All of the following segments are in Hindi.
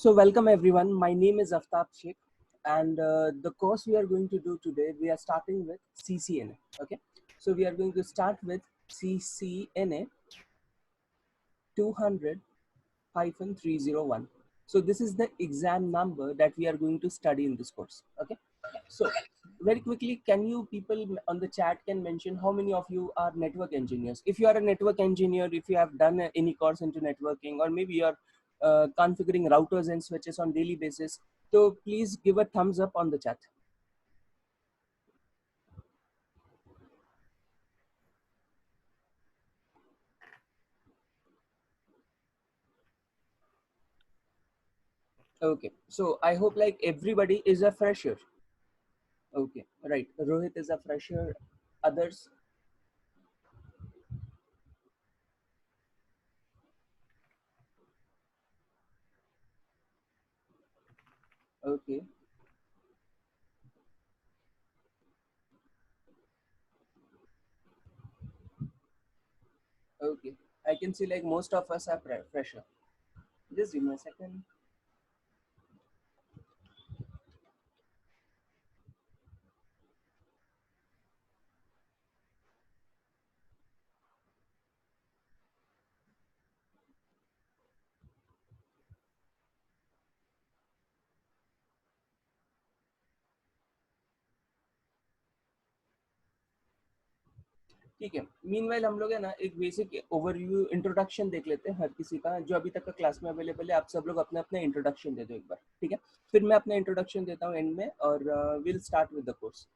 So welcome everyone. My name is Aftab Sheikh, and the course we are going to do today, we are starting with CCNA. Okay, so we are going to start with CCNA 200-301. So this is the exam number that we are going to study in this course. Okay, so very quickly, can you people on the chat can mention how many of you are network engineers? If you are a network engineer, if you have done any course into networking, or maybe you're configuring routers and switches on daily basis, so please give a thumbs up on the chat. Okay, so I hope like everybody is a fresher. Okay, right. Rohit is a fresher. Others? Okay. Okay. I can see like most of us are fresher. Just give me a second. ठीक है, मीनवाइल हम लोग है ना एक बेसिक ओवरव्यू इंट्रोडक्शन देख लेते हैं हर किसी का जो अभी तक का क्लास में अवेलेबल है। आप सब लोग अपने अपने इंट्रोडक्शन दे दो एक बार, ठीक है? फिर मैं अपना इंट्रोडक्शन देता हूँ एंड में, और will start with the course.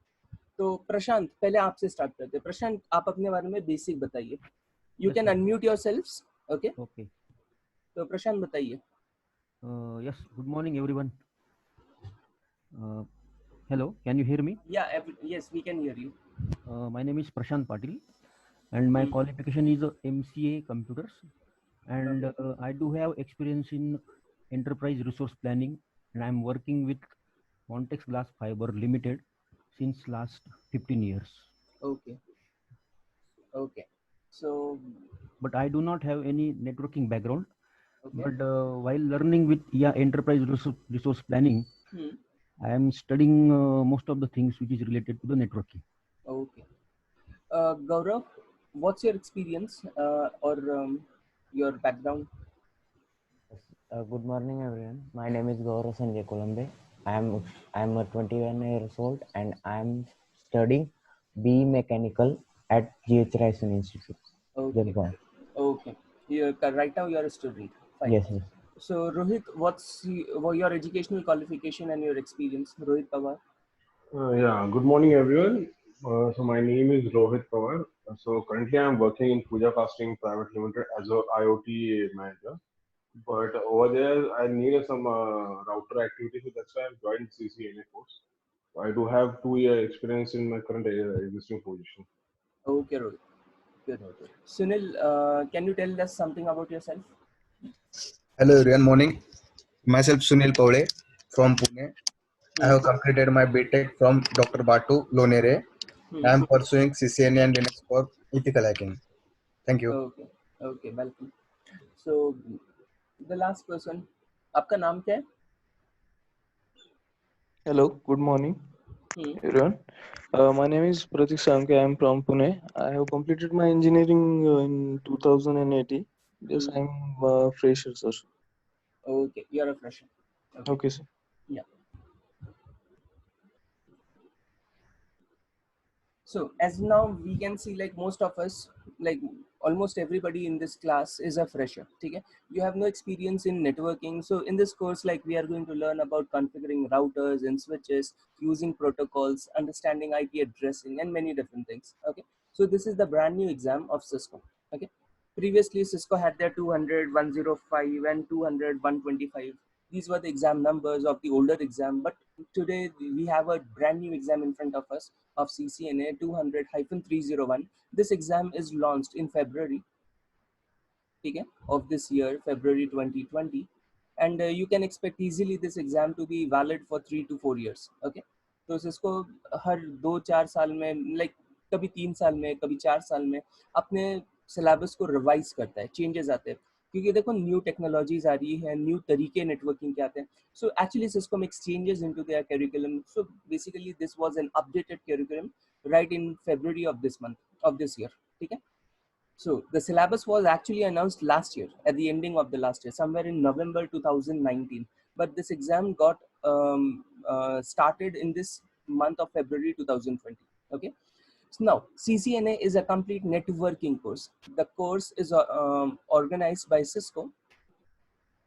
तो प्रशांत, पहले आपसे स्टार्ट करते हैं। प्रशांत, आप अपने बारे में बेसिक बताइए। You can unmute yourselves. Okay, तो प्रशांत बताइए। Yes, good morning everyone. Hello, can you hear me? Yes, we can hear you. My name is Prashant Patil and my qualification is MCA Computers, and I do have experience in enterprise resource planning, and I'm working with Montex Glass Fiber Limited since last 15 years. Okay. So, but I do not have any networking background. Okay. But while learning with enterprise resource planning, I am studying most of the things which is related to the networking. Okay. Gaurav, what's your experience or your background? Good morning, everyone. My name is Gaurav Sanjay Colombe. I am 21 years old and I am studying BE Mechanical at GH Raison Institute. Okay. Okay. Right now you are a student. Fine. Yes. So Rohit, what's your educational qualification and your experience? Rohit Pawar. Good morning, everyone. So my name is Rohit Pawar. So currently I'm working in Puja Casting Private Limited as a IoT manager. But over there, I needed some router activity, so that's why I've joined CCNA course. So I do have 2 year experience in my current existing position. Okay, Rohit. Good. Sunil, can you tell us something about yourself? Hello everyone, morning. Myself Sunil Paule from Pune. I have completed my BTech from Dr. Batu Lonere. I am pursuing CCNA and Linux for ethical hacking. Thank you. Okay, welcome. So the last person, आपका नाम क्या है? Hello, good morning, everyone. My name is Pratik Samke. I am from Pune. I have completed my engineering in 2018. Yes, I am a fresher, sir. Okay, you are a fresher. Okay, sir. Yeah. So as now we can see, like most of us, like almost everybody in this class is a fresher. Okay? You have no experience in networking. So in this course, like we are going to learn about configuring routers and switches, using protocols, understanding IP addressing, and many different things. Okay. So this is the brand new exam of Cisco. Okay. Previously, Cisco had their 200, 105, and 200, 125. These were the exam numbers of the older exam, but today we have a brand new exam in front of us of CCNA 200-301. This exam is launched in February of this year, February 2020, and you can expect easily this exam to be valid for 3 to 4 years. Okay, तो इसको हर 2-4 साल में, like कभी 3 साल में, कभी 4 साल में अपने सिलेबस को रिवाइज करता है, चेंजेस आते हैं। क्योंकि देखो न्यू टेक्नोलॉजीज आ रही है, न्यू तरीके नेटवर्किंग के आते हैं. So actually Cisco makes changes into their curriculum. So basically this was an updated curriculum right in February of this month, of this year. Okay? So the syllabus was actually announced last year, at the ending of the last year, somewhere in November 2019. But this exam got started in this month of February 2020. Okay. So now CCNA is a complete networking course. The course is organized by Cisco.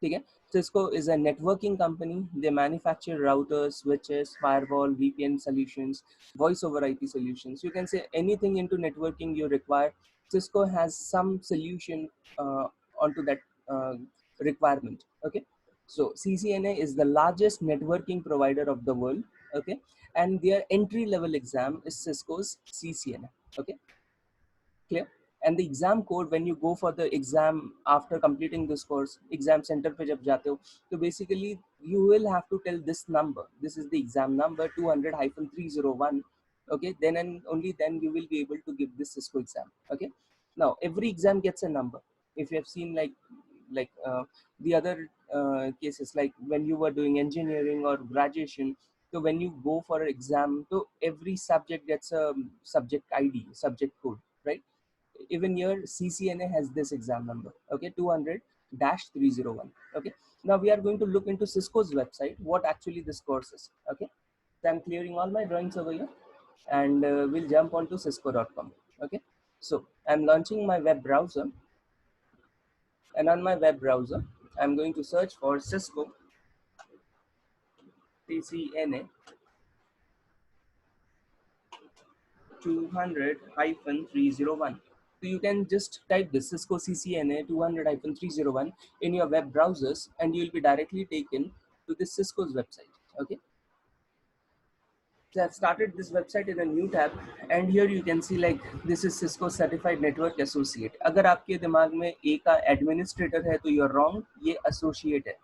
Okay. Cisco is a networking company. They manufacture routers, switches, firewall, VPN solutions, voice over IP solutions. You can say anything into networking you require. Cisco has some solution onto that requirement. Okay. So CCNA is the largest networking provider of the world. Okay. And their entry level exam is Cisco's CCNA. Okay. Clear? And the exam code, when you go for the exam after completing this course, exam center पे जब जाते हो, so basically you will have to tell this number. This is the exam number 200-301. Okay, then and only then you will be able to give this Cisco exam. Okay, now every exam gets a number. If you have seen like the other cases, like when you were doing engineering or graduation, so when you go for an exam, so every subject gets a subject ID, subject code, right? Even here CCNA has this exam number. Okay, 200-301. Okay, now we are going to look into Cisco's website what actually this course is. Okay, so I'm clearing all my drawings over here, and we'll jump on to cisco.com. Okay, so I'm launching my web browser, and on my web browser I'm going to search for Cisco CCNA 200-301. So you can just type this Cisco CCNA 200-301 in your web browsers, and you will be directly taken to this Cisco's website. Okay. So I've started this website in a new tab, and here you can see like this is Cisco Certified Network Associate. अगर आपके दिमाग में A का administrator है तो you're wrong, ये associate है.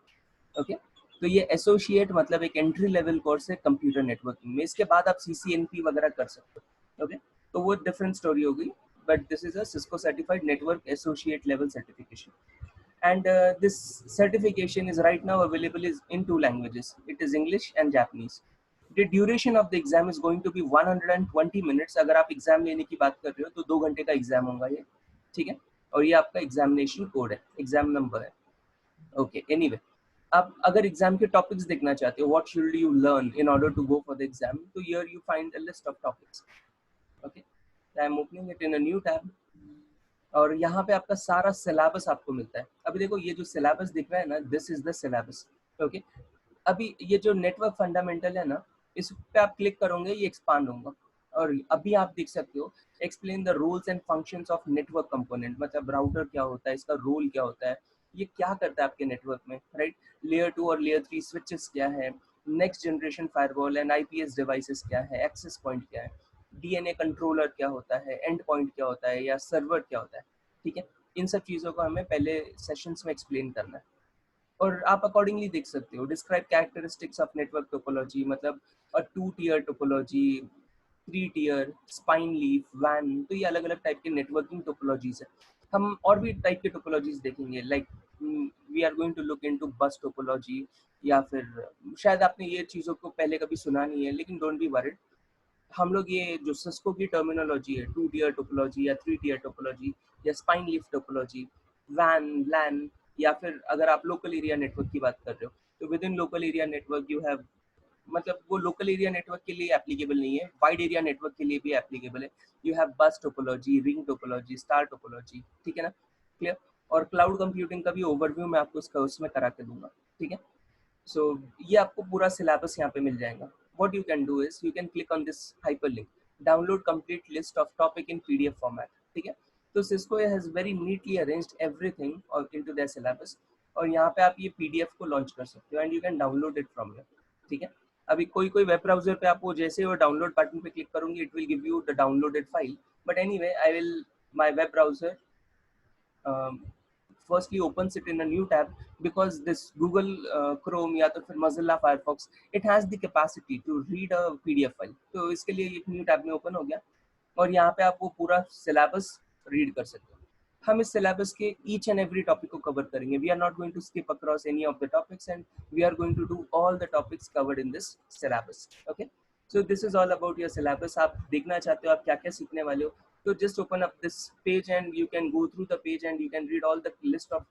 Okay. तो ये associate मतलब एक entry level course है computer networking में. इसके बाद आप CCNP वगैरह कर सकते हो. Okay. तो वो different story होगी. But this is a Cisco Certified Network Associate level certification. And this certification is right now available in 2 languages. It is English and Japanese. The duration of the exam is going to be 120 minutes. अगर आप exam लेने की बात कर रहे हो तो 2 घंटे का exam होगा ये, ठीक है? और ये आपका examination code है, exam number है. Okay, anyway. आप अगर एग्जाम के टॉपिक्स देखना चाहते हो, what should you learn in order to go for the exam, तो here you find a list of topics. Okay, I am opening it in a new tab, और यहाँ पे आपका सारा सिलेबस आपको मिलता है. अभी देखो ये जो सिलेबस दिख रहा है ना, this is the syllabus. Okay, अभी ये जो नेटवर्क फंडामेंटल है ना, इस पे आप क्लिक करोगे ये एक्सपांड होगा, और अभी आप देख सकते हो explain the roles and functions of network component. मतलब राउटर क्या होता है, इसका रोल क्या होता है, ये क्या करता है आपके नेटवर्क में, राइट? लेयर 2 और लेयर 3 स्विचेस क्या है, next generation firewall and IPS devices क्या है, एक्सेस पॉइंट क्या है, डीएनए कंट्रोलर क्या होता है, एंड पॉइंट क्या होता है, या सर्वर क्या होता है. ठीक है, इन सब चीज़ों को हमें पहले सेशंस में एक्सप्लेन करना है, और आप अकॉर्डिंगली देख सकते हो. Describe characteristics of network topology, मतलब 2 tier topology, 3 tier, spine leaf, वैन. तो ये अलग अलग टाइप के नेटवर्किंग टोपोलॉजीज है. हम और भी टाइप के टोपोलॉजीज देखेंगे, like we are going to look into bus topology, या फिर शायद आपने ये चीज़ों को पहले कभी सुना नहीं है, लेकिन डोंट बी वरीड. हम लोग ये जो सिस्को की टर्मिनोलॉजी है, 2 टियर टोपोलॉजी या 3 टियर टोपोलॉजी या स्पाइन लीफ टोपोलॉजी, वैन, लैन, या फिर अगर आप लोकल एरिया नेटवर्क की बात कर रहे हो तो with in local area network you have, मतलब वो लोकल एरिया नेटवर्क के लिए एप्लीकेबल नहीं है, वाइड एरिया नेटवर्क के लिए भी एप्लीकेबल है. यू हैव बस topology, ring topology, star topology. ठीक है ना, क्लियर? और क्लाउड कंप्यूटिंग का भी ओवरव्यू मैं आपको इस कोर्स में करा के दूंगा. ठीक है, सो ये आपको पूरा सिलेबस यहाँ पे मिल जाएगा. What you can do is you can click on this hyperlink, download complete list of topic in PDF format. ठीक है, तो Cisco has very neatly arranged everything into their syllabus, और यहाँ पे आप ये PDF को लॉन्च कर सकते हो, and you can download it from here. ठीक है, अभी कोई वेब ब्राउजर पे आप वो जैसे वो डाउनलोड बटन पे क्लिक करोगे, it will give you the downloaded file. But anyway, I will my web browser firstly opens it in a new tab, because this Google Chrome या तो फिर Mozilla Firefox, it has the capacity to read a PDF file. तो इसके लिए एक न्यू टैब में ओपन हो गया, और यहाँ पे आप वो पूरा सिलेबस रीड कर सकते हो. हम इस सिलेबस के ईच एंड एवरी टॉपिक को कवर करेंगे. We are not going to skip across any of the topics and we are going to do all the topics covered in this syllabus. Okay, so this is all about your syllabus. आप देखना चाहते हो आप क्या क्या सीखने वाले हो, तो just open up this page and you can go through the page and you can read all the list of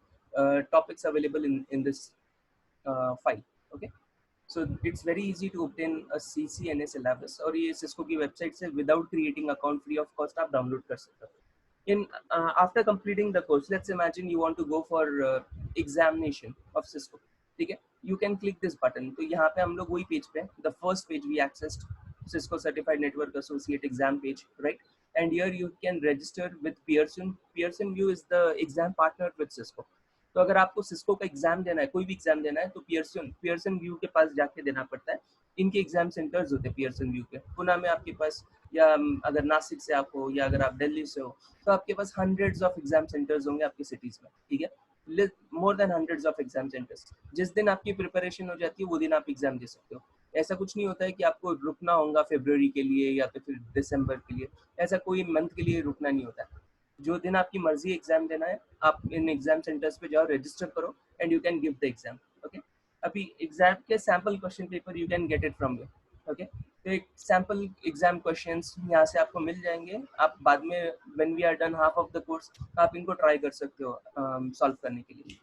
topics available in this file. Okay, so it's very easy to obtain a CCNA syllabus और ये Cisco की वेबसाइट से without creating account free of cost आप डाउनलोड कर सकते हो. In after completing the course, let's imagine you want to go for examination of Cisco. ठीक है, you can click this button. तो यहाँ पे हम लोग वही पेज पे, the first page we accessed, Cisco Certified Network Associate exam page, right? And here you can register with Pearson. Pearson View is the exam partner with Cisco. तो अगर आपको सिस्को का एग्जाम देना है, कोई भी एग्जाम देना है, तो पियर्सन व्यू के पास जाके देना पड़ता है. इनके एग्जाम सेंटर्स होते हैं पियर्सन व्यू के. पुणे में आपके पास, या अगर नासिक से आप हो, या अगर आप दिल्ली से हो, तो आपके पास हंड्रेड्स ऑफ एग्जाम सेंटर्स होंगे आपकी सिटीज में. ठीक है, more than hundreds of exam centres. जिस दिन आपकी प्रिपरेशन हो जाती है वो दिन आप एग्जाम दे सकते हो. ऐसा कुछ नहीं होता है कि आपको रुकना होगा फरवरी के लिए या तो फिर दिसंबर के लिए. ऐसा कोई मंथ के लिए रुकना नहीं होता है. जो दिन आपकी मर्जी एग्जाम देना है, आप इन एग्जाम सेंटर्स पे जाओ, रजिस्टर करो and you can give the exam. Okay, अभी एग्जाम के sample question paper you can get it from you. Okay, तो एक सैम्पल एग्जाम क्वेश्चंस यहाँ से आपको मिल जाएंगे. आप बाद में when we are done half of the course आप इनको ट्राई कर सकते हो सॉल्व करने के लिए.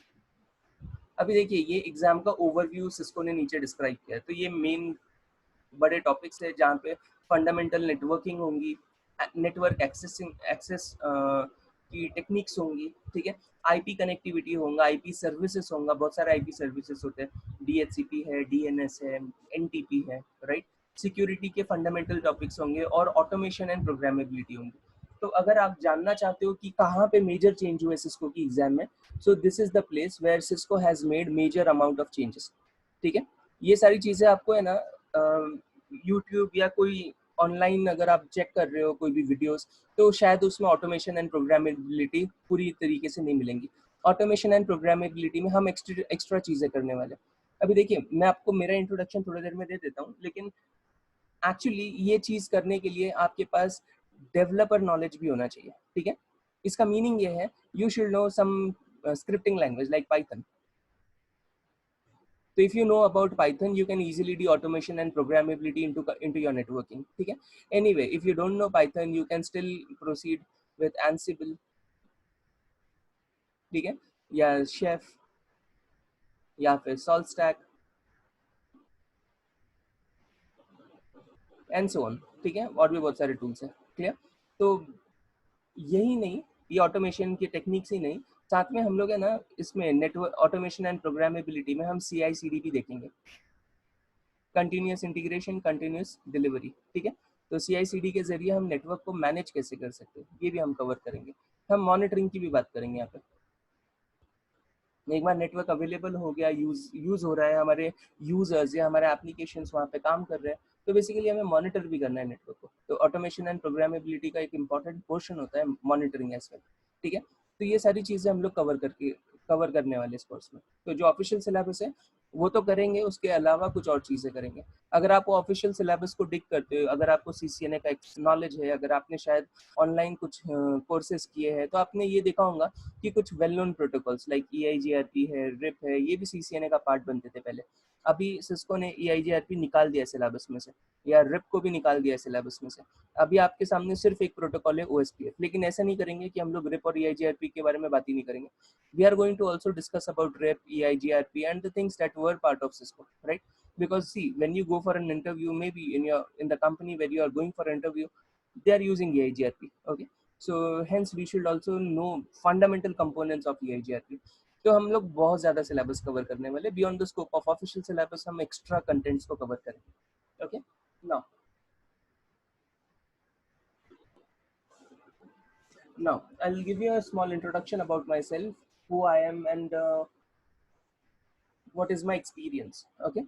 अभी देखिए ये एग्जाम का ओवरव्यू सिस्को ने नीचे डिस्क्राइब किया है. तो ये मेन बड़े टॉपिक्स है जहाँ पे फंडामेंटल नेटवर्किंग होंगी, नेटवर्क एक्सेस की टेक्निक्स होंगी. ठीक है, आईपी कनेक्टिविटी होगा, आईपी सर्विसेज होगा. बहुत सारे आईपी सर्विसेज होते हैं, डीएचसीपी है, डीएनएस है, एनटीपी है, राइट. सिक्योरिटी के फंडामेंटल टॉपिक्स होंगे और ऑटोमेशन एंड प्रोग्रामेबिलिटी होंगी. तो अगर आप जानना चाहते हो कि कहाँ पे मेजर चेंज हुए सिस्को की एग्जाम में, so this is the place where Cisco has made major amount of changes. ठीक है, ये सारी चीजें आपको है ना यूट्यूब या कोई ऑनलाइन अगर आप चेक कर रहे हो कोई भी वीडियोस, तो शायद उसमें ऑटोमेशन एंड प्रोग्रामेबिलिटी पूरी तरीके से नहीं मिलेंगी. ऑटोमेशन एंड प्रोग्रामेबिलिटी में हम एक्स्ट्रा चीजें करने वाले. अभी देखिए मैं आपको मेरा इंट्रोडक्शन थोड़ी देर में दे देता हूँ, लेकिन एक्चुअली ये चीज करने के लिए आपके पास डेवलपर नॉलेज भी होना चाहिए. ठीक है, इसका मीनिंग ये है you should know some scripting language like Python. So if you know about Python, you can easily do automation and programmability into your networking. ठीक है, anyway if you don't know Python, you can still proceed with Ansible. ठीक है, या Chef या फिर SaltStack and so on. ठीक है, और भी बहुत सारे टूल्स हैं. क्लियर? तो यही नहीं, ये ऑटोमेशन की टेक्निक्स ही नहीं, साथ में हम लोग है ना इसमें नेटवर्क ऑटोमेशन एंड प्रोग्रामेबिलिटी में हम CI/CD भी देखेंगे, कंटिन्यूस इंटीग्रेशन, कंटिन्यूस डिलीवरी. ठीक है, तो CI/CD के जरिए हम नेटवर्क को मैनेज कैसे कर सकते हैं ये भी हम कवर करेंगे. हम मॉनिटरिंग की भी बात करेंगे यहाँ पे. एक बार नेटवर्क अवेलेबल हो गया, यूज हो रहा है, हमारे यूजर्स या हमारे एप्लीकेशंस वहाँ पे काम कर रहे हैं, तो बेसिकली हमें मॉनिटर भी करना है नेटवर्क को. तो ऑटोमेशन एंड प्रोग्रामेबिलिटी का एक इंपॉर्टेंट पोर्शन होता है मॉनिटरिंग एज वेल. ठीक है, तो ये सारी चीज़ें हम लोग कवर करने वाले इस कोर्स में. तो जो ऑफिशियल सिलेबस है वो तो करेंगे, उसके अलावा कुछ और चीज़ें करेंगे. अगर आप ऑफिशियल सिलेबस को डिग करते हो, अगर आपको CCNA का नॉलेज है, अगर आपने शायद ऑनलाइन कुछ कोर्सेज किए हैं, तो आपने ये देखा होगा कि कुछ well known protocols like EIGRP है, RIP है, ये भी CCNA का पार्ट बनते थे पहले. अभी सिस्को ने EIGRP निकाल दिया सिलेबस में से, या RIP को भी निकाल दिया सिलेबस में से. अभी आपके सामने सिर्फ एक प्रोटोकॉल है OSPF. लेकिन ऐसा नहीं करेंगे कि हम लोग RIP और EIGRP के बारे में बात ही नहीं करेंगे. We are going to also discuss about RIP, EIGRP and the things that were part of Cisco, right? Because see, when you go for an interview, maybe in the company where you are going for an interview, they are using EIGRP. Okay, so hence we should also know fundamental components of EIGRP. तो हम लोग बहुत ज़्यादा सिलेबस कवर करने वाले. Beyond the scope of official syllabus हम एक्स्ट्रा कंटेंट्स को कवर करेंगे. Okay, now I'll give you a small introduction about myself, who I am and what is my experience. Okay,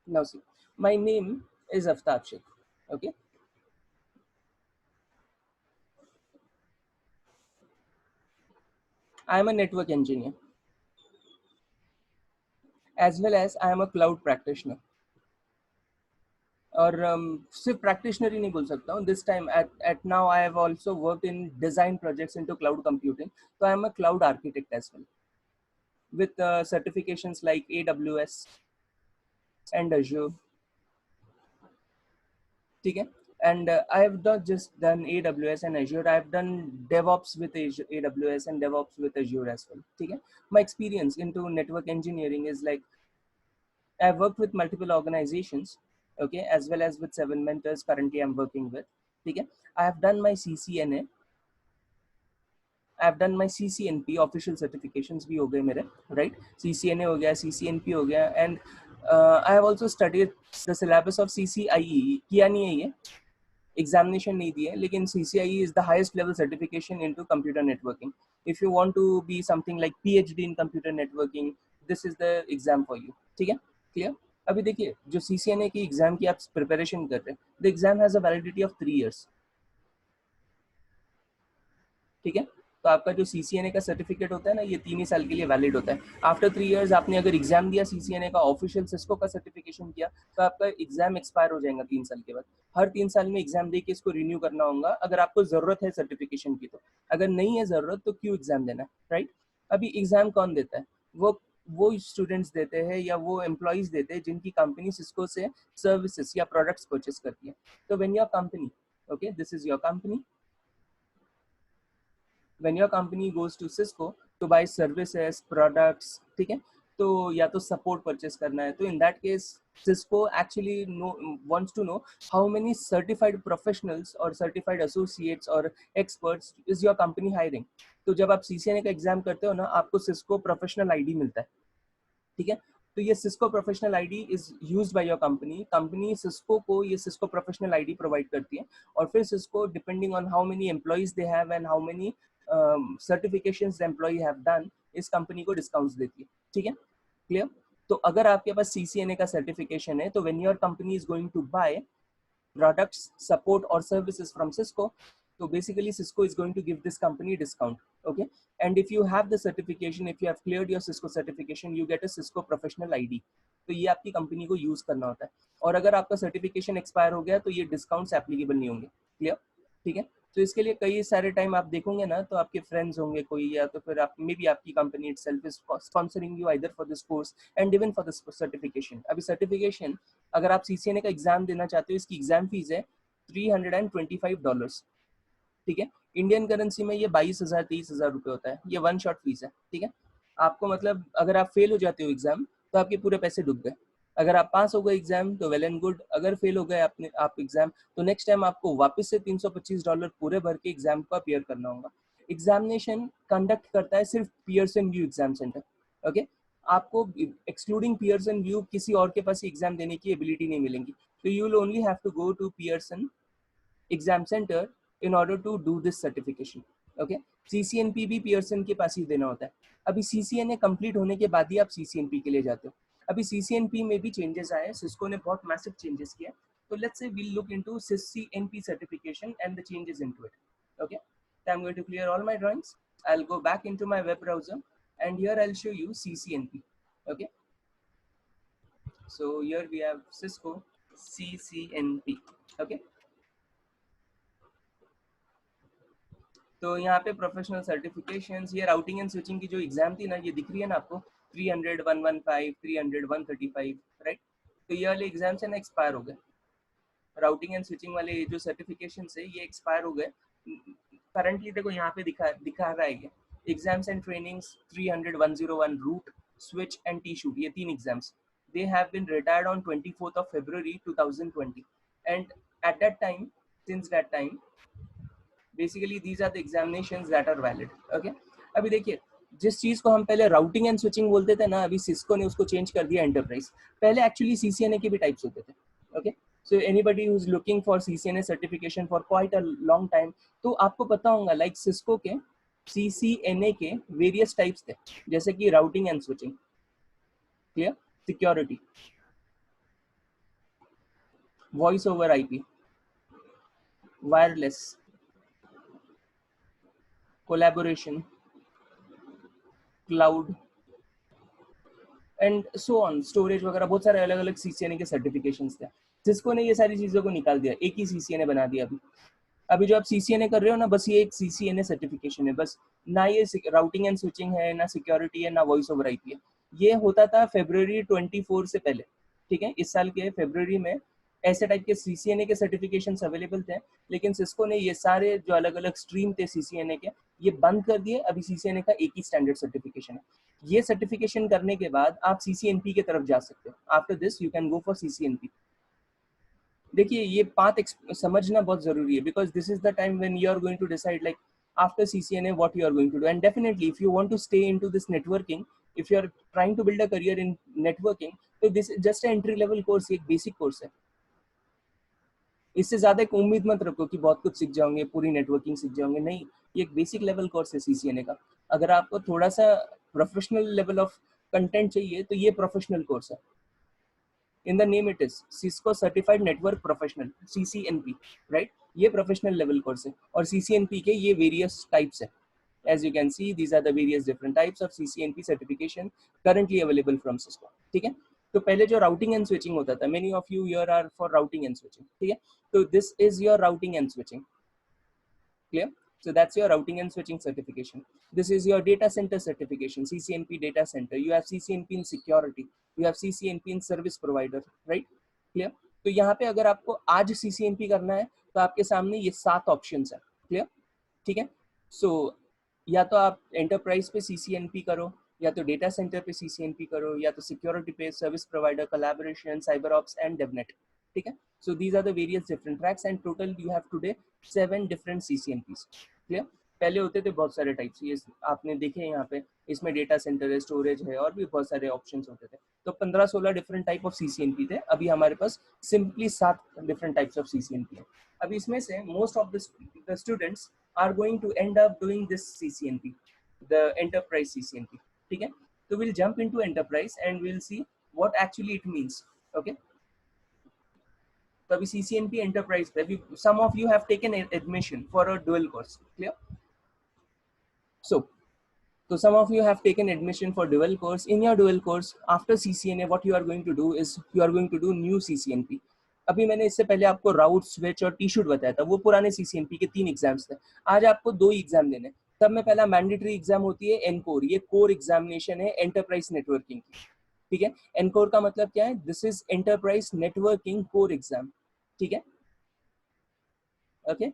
now see, my name is Aftab Sheikh. Okay, I am a network engineer as well as I am a cloud practitioner. और सिर्फ प्रैक्टिशनर ही नहीं बोल सकता हूँ. This time at now I have also worked in design projects into cloud computing, so I am a cloud architect as well with certifications like AWS and Azure. ठीक है. And I have not just done AWS and Azure, I have done DevOps with AWS and DevOps with Azure as well. ठीक है. My experience into network engineering is like I've worked with multiple organizations, okay, as well as with 7 mentors currently I'm working with. Okay, I have done my CCNA, I have done my CCNP official certifications भी हो गए मेरे, right? CCNA हो गया, CCNP हो गया, and I have also studied the syllabus of CCIE. किया नहीं है ये, examination नहीं दिए, लेकिन CCIE is the highest level certification into computer networking. If you want to be something like PhD in computer networking, this is the exam for you. ठीक है, clear? अभी देखिए जो CCNA की एग्जाम की आप प्रिपरेशन कर रहे हैं, the exam has a validity of 3 years. ठीक है, तो आपका जो CCNA का सर्टिफिकेट होता है ना, ये 3 ही साल के लिए वैलिड होता है. आफ्टर 3 इयर्स आपने अगर एग्जाम दिया CCNA का, ऑफिशियल सिस्को का सर्टिफिकेशन किया, तो आपका एग्जाम एक्सपायर हो जाएगा 3 साल के बाद. हर 3 साल में एग्जाम दे के इसको रिन्यू करना होगा अगर आपको जरूरत है सर्टिफिकेशन की. तो अगर नहीं है जरूरत तो क्यों एग्जाम देना, राइट? अभी एग्जाम कौन देता है? वो स्टूडेंट्स देते हैं या वो एम्प्लॉइज देते हैं जिनकी कंपनी सिस्को से सर्विसेज या प्रोडक्ट्स परचेस करती है. तो when your company, okay, this is your company, when your company goes to Cisco to buy services, products, ठीक है, तो या तो support purchase करना है, तो in that case Cisco actually wants to know how many certified professionals or certified associates or experts is your company hiring. तो जब आप CCNA का एग्जाम करते हो ना, आपको Cisco प्रोफेशनल ID मिलता है. ठीक है, तो ये Cisco professional ID is used by your company Cisco को ये Cisco प्रोफेशनल ID प्रोवाइड करती है, और फिर Cisco depending on how many employees they have and how many certifications the employee have done, इस कंपनी को डिस्काउंट्स देती है. ठीक है, क्लियर? तो अगर आपके पास CCNA का सर्टिफिकेशन है, तो when your company is going to buy products, support or services from Cisco, so basically Cisco is going to give this company discount. Okay, and if you have the certification, if you have cleared your Cisco certification, you get a Cisco professional ID. तो ये आपकी कंपनी को यूज करना होता है, और अगर आपका सर्टिफिकेशन एक्सपायर हो गया तो ये डिस्काउंट्स एप्लीकेबल नहीं होंगे. क्लियर? ठीक है, तो इसके लिए कई सारे टाइम आप देखोगे ना, तो आपके फ्रेंड्स होंगे कोई, या तो फिर आप मे बी आपकी company itself is sponsoring you either for this course and even for this certification. अभी सर्टिफिकेशन अगर आप CCNA का एग्जाम देना चाहते हो, इसकी एग्जाम फीस है $325. ठीक है, इंडियन करेंसी में ये 22,000-23,000 रुपए होता है. ये 1 शॉट फीस है. ठीक है, आपको मतलब अगर आप फेल हो जाते हो एग्जाम, तो आपके पूरे पैसे डूब गए. अगर आप पास हो गए एग्जाम तो वेल एंड गुड, अगर फेल हो गए आप एग्जाम, तो नेक्स्ट टाइम आपको वापस से $325 पूरे भर के एग्जाम को अपीयर करना होगा. एग्जामिनेशन कंडक्ट करता है सिर्फ Pearson view exam centre. Okay, आपको एक्सक्लूडिंग पियर्सन व्यू किसी और के पास एग्जाम देने की एबिलिटी नहीं मिलेंगी. तो you will only have to go to Pearson exam centre in order to do this certification. Okay, CCNP भी पियर्सन के पास ही देना होता है. अभी CCNA कंप्लीट होने के बाद ही आप CCNP के लिए जाते हो. अभी CCNP में भी चेंजेस आए, सिस्को ने बहुत मैसिव चेंजेस किया. तो let's say we'll look into CCNP certification and the changes into it. Okay, so I'm going to clear all my drawings. I'll go back into my web browser and here I'll show you CCNP. Okay, so here we have Cisco CCNP. Okay, तो यहाँ पे प्रोफेशनल सर्टिफिकेशंस, ये राउटिंग एंड स्विचिंग की जो एग्जाम थी ना, ये दिख रही है ना आपको, 300, 115, 300, 135, राइट? तो ये वाले एग्जाम्स है ना एक्सपायर हो गए. राउटिंग एंड स्विचिंग वाले जो सर्टिफिकेशन है ये एक्सपायर हो गए. करंटली देखो यहाँ पे दिखा रहा है ये exams and trainings 300, 101 route, switch and T shoot, ये 3 exams, they have been retired on 24th of February 2020, and at that time, since that time, basically these are the examinations that are valid. Okay, अभी देखिए जिस चीज को हम पहले राउटिंग एंड स्विचिंग बोलते थे ना, अभी सिस्को ने उसको चेंज कर दिया एंटरप्राइज. पहले एक्चुअली CCNA के भी टाइप्स होते थे. Okay, so anybody who is looking for CCNA certification for quite a long time, तो आपको पता होगा लाइक सिस्को के CCNA के वेरियस टाइप्स थे, जैसे कि routing and switching, clear, security, voice over IP, wireless, collaboration, cloud and so on, storage वगैरह, बहुत सारे अलग अलग CCNA के सर्टिफिकेशंस थे. सिस्को ने ये सारी चीज़ों को निकाल दिया, एक ही CCNA बना दिया। अभी जो आप CCNA कर रहे हो ना, बस ये एक CCNA सर्टिफिकेशन है बस, ना ये राउटिंग एंड स्विचिंग है, ना सिक्योरिटी है, ना वॉइस ओवर IP है। ये होता था February 24 से पहले, ठीक है, इस साल के February में ऐसे टाइप के CCNA के सर्टिफिकेशंस अवेलेबल थे, लेकिन सिस्को ने ये सारे जो अलग अलग स्ट्रीम थे CCNA के, ये बंद कर दिए। अभी CCNA का एक ही स्टैंडर्ड सर्टिफिकेशन है। ये सर्टिफिकेशन करने के बाद आप CCNP की तरफ जा सकते हो। After this you can go for CCNP। देखिए ये पाथ समझना बहुत जरूरी है, because this is the time when you are going to decide like after CCNA what you are going to do. And definitely if you want to stay into this networking, if you are trying to build a career in networking, तो this is just an entry level course, एक बेसिक कोर्स है। इससे ज्यादा एक उम्मीद मत रखो कि बहुत कुछ सीख जाओगे, पूरी नेटवर्किंग सीख जाओगे, नहीं, ये एक बेसिक लेवल कोर्स है CCNA का। अगर आपको थोड़ा सा प्रोफेशनल लेवल ऑफ कंटेंट चाहिए तो ये प्रोफेशनल कोर्स है। In the name it is Cisco Certified Network Professional, CCNP, right? ये प्रोफेशनल लेवल कोर्स है, और CCNP के ये वेरियस टाइप्स है। As you can see, these are the various different types of CCNP certification currently available from Cisco, ठीक है। तो पहले जो राउटिंग एंड स्विचिंग होता था, many of you here are for routing and switching, ठीक है, तो this is your routing and switching, clear? So that's your routing and switching certification. This is your data center certification, CCNP data center. You have CCNP in security, you have CCNP in service provider, right? Clear? तो यहाँ पे अगर आपको आज CCNP करना है तो आपके सामने ये 7 ऑप्शंस है, क्लियर, ठीक है। सो या तो आप एंटरप्राइज पे CCNP करो, या तो डेटा सेंटर पे CCNP करो, या तो सिक्योरिटी पे, service provider, collaboration, cyber ops and DevNet, ठीक है। So these are the various different tracks and total you have today 7 different CCNPs, clear. पहले होते थे बहुत सारे टाइप्स, ये आपने देखे यहाँ पे, इसमें डेटा सेंटर है, स्टोरेज है, और भी बहुत सारे ऑप्शंस होते थे। तो 15-16 डिफरेंट टाइप ऑफ CCNP थे। अभी हमारे पास simply 7 different types of CCNP है। अभी इसमें से most of the students are going to end up doing this CCNP, the enterprise CCNP, ठीक है। तो we'll jump into enterprise and we'll see what actually it means, okay. तो अभी CCNP एंटरप्राइज पे अभी some of you have taken admission for a dual course, clear. So some of you have taken admission for dual course. In your dual course, after CCNA, what you are going to do is you are going to do new CCNP. अभी मैंने इससे पहले आपको राउट, स्विच और टी-शूट बताया था, वो पुराने CCNP के 3 एग्जाम्स थे। आज आपको 2 एग्जाम देने। तब में पहला मैंडेटरी एग्जाम होती है एनकोर, ये कोर एग्जामिनेशन है एंटरप्राइज नेटवर्किंग की, ठीक है। एनकोर का मतलब क्या है? This is enterprise networking core exam, ठीक है, ओके।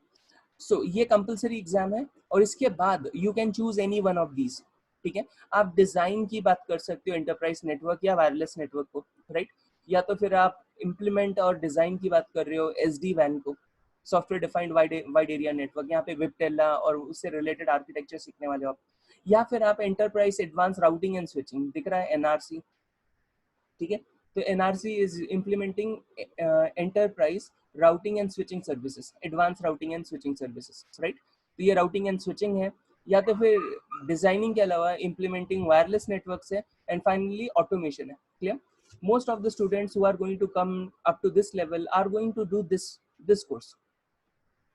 सो ये कंपलसरी एग्जाम है, और इसके बाद you can choose any one of these, ठीक है। आप डिजाइन की बात कर सकते हो एंटरप्राइज नेटवर्क या वायरलेस नेटवर्क को, राइट, या तो फिर आप इम्प्लीमेंट और डिजाइन की बात कर रहे हो SD-WAN को, software defined wide area network, यहाँ पे विपटेला और उससे रिलेटेड आर्किटेक्चर सीखने वाले हो आप, या फिर आप enterprise advance routing and switching, दिख रहा है NRC, ठीक है। तो NRC is implementing enterprise routing and switching services, advance routing and switching services, right. तो ये राउटिंग एंड स्विचिंग है, या तो फिर डिजाइनिंग के अलावा इम्प्लीमेंटिंग वायरलेस नेटवर्क्स है, एंड फाइनली ऑटोमेशन है, clear. Most of the students who are going to come up to this level are going to do this course,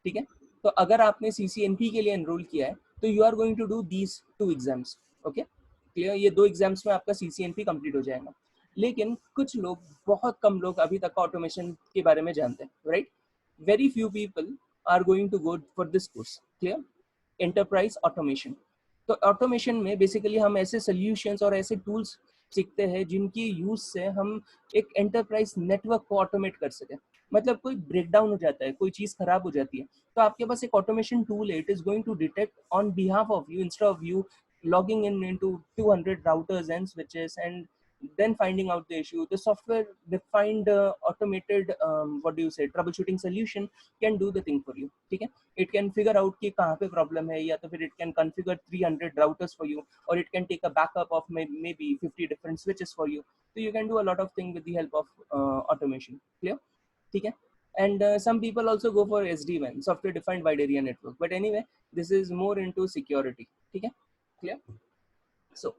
ठीक है। तो अगर आपने CCNP के लिए एनरोल किया है तो you are going to do these 2 exams, okay, clear. ये 2 एग्जाम्स में आपका CCNP कंप्लीट हो जाएगा। लेकिन कुछ लोग, बहुत कम लोग अभी तक ऑटोमेशन के बारे में जानते हैं, right. Very few people are going to go for this course, clear, enterprise automation. तो ऑटोमेशन में बेसिकली हम ऐसे सोल्यूशंस और ऐसे टूल्स सीखते हैं जिनकी यूज से हम एक एंटरप्राइज नेटवर्क को ऑटोमेट कर सकें। मतलब कोई ब्रेकडाउन हो जाता है, कोई चीज खराब हो जाती है, तो आपके पास एक ऑटोमेशन टूल है, it is going to detect on behalf of you instead of you logging in into 200 routers and switches and then finding out the issue. The software defined automated what do you say, troubleshooting solution can do the thing for you, ठीक है। It can figure out कि कहाँ पे problem है, या तो फिर it can configure 300 routers for you, or it can take a backup of maybe 50 different switches for you. So you can do a lot of things with the help of automation, clear, ठीक है। And some people also go for SD-WAN, software defined wide area network, but anyway this is more into security, ठीक है, clear. So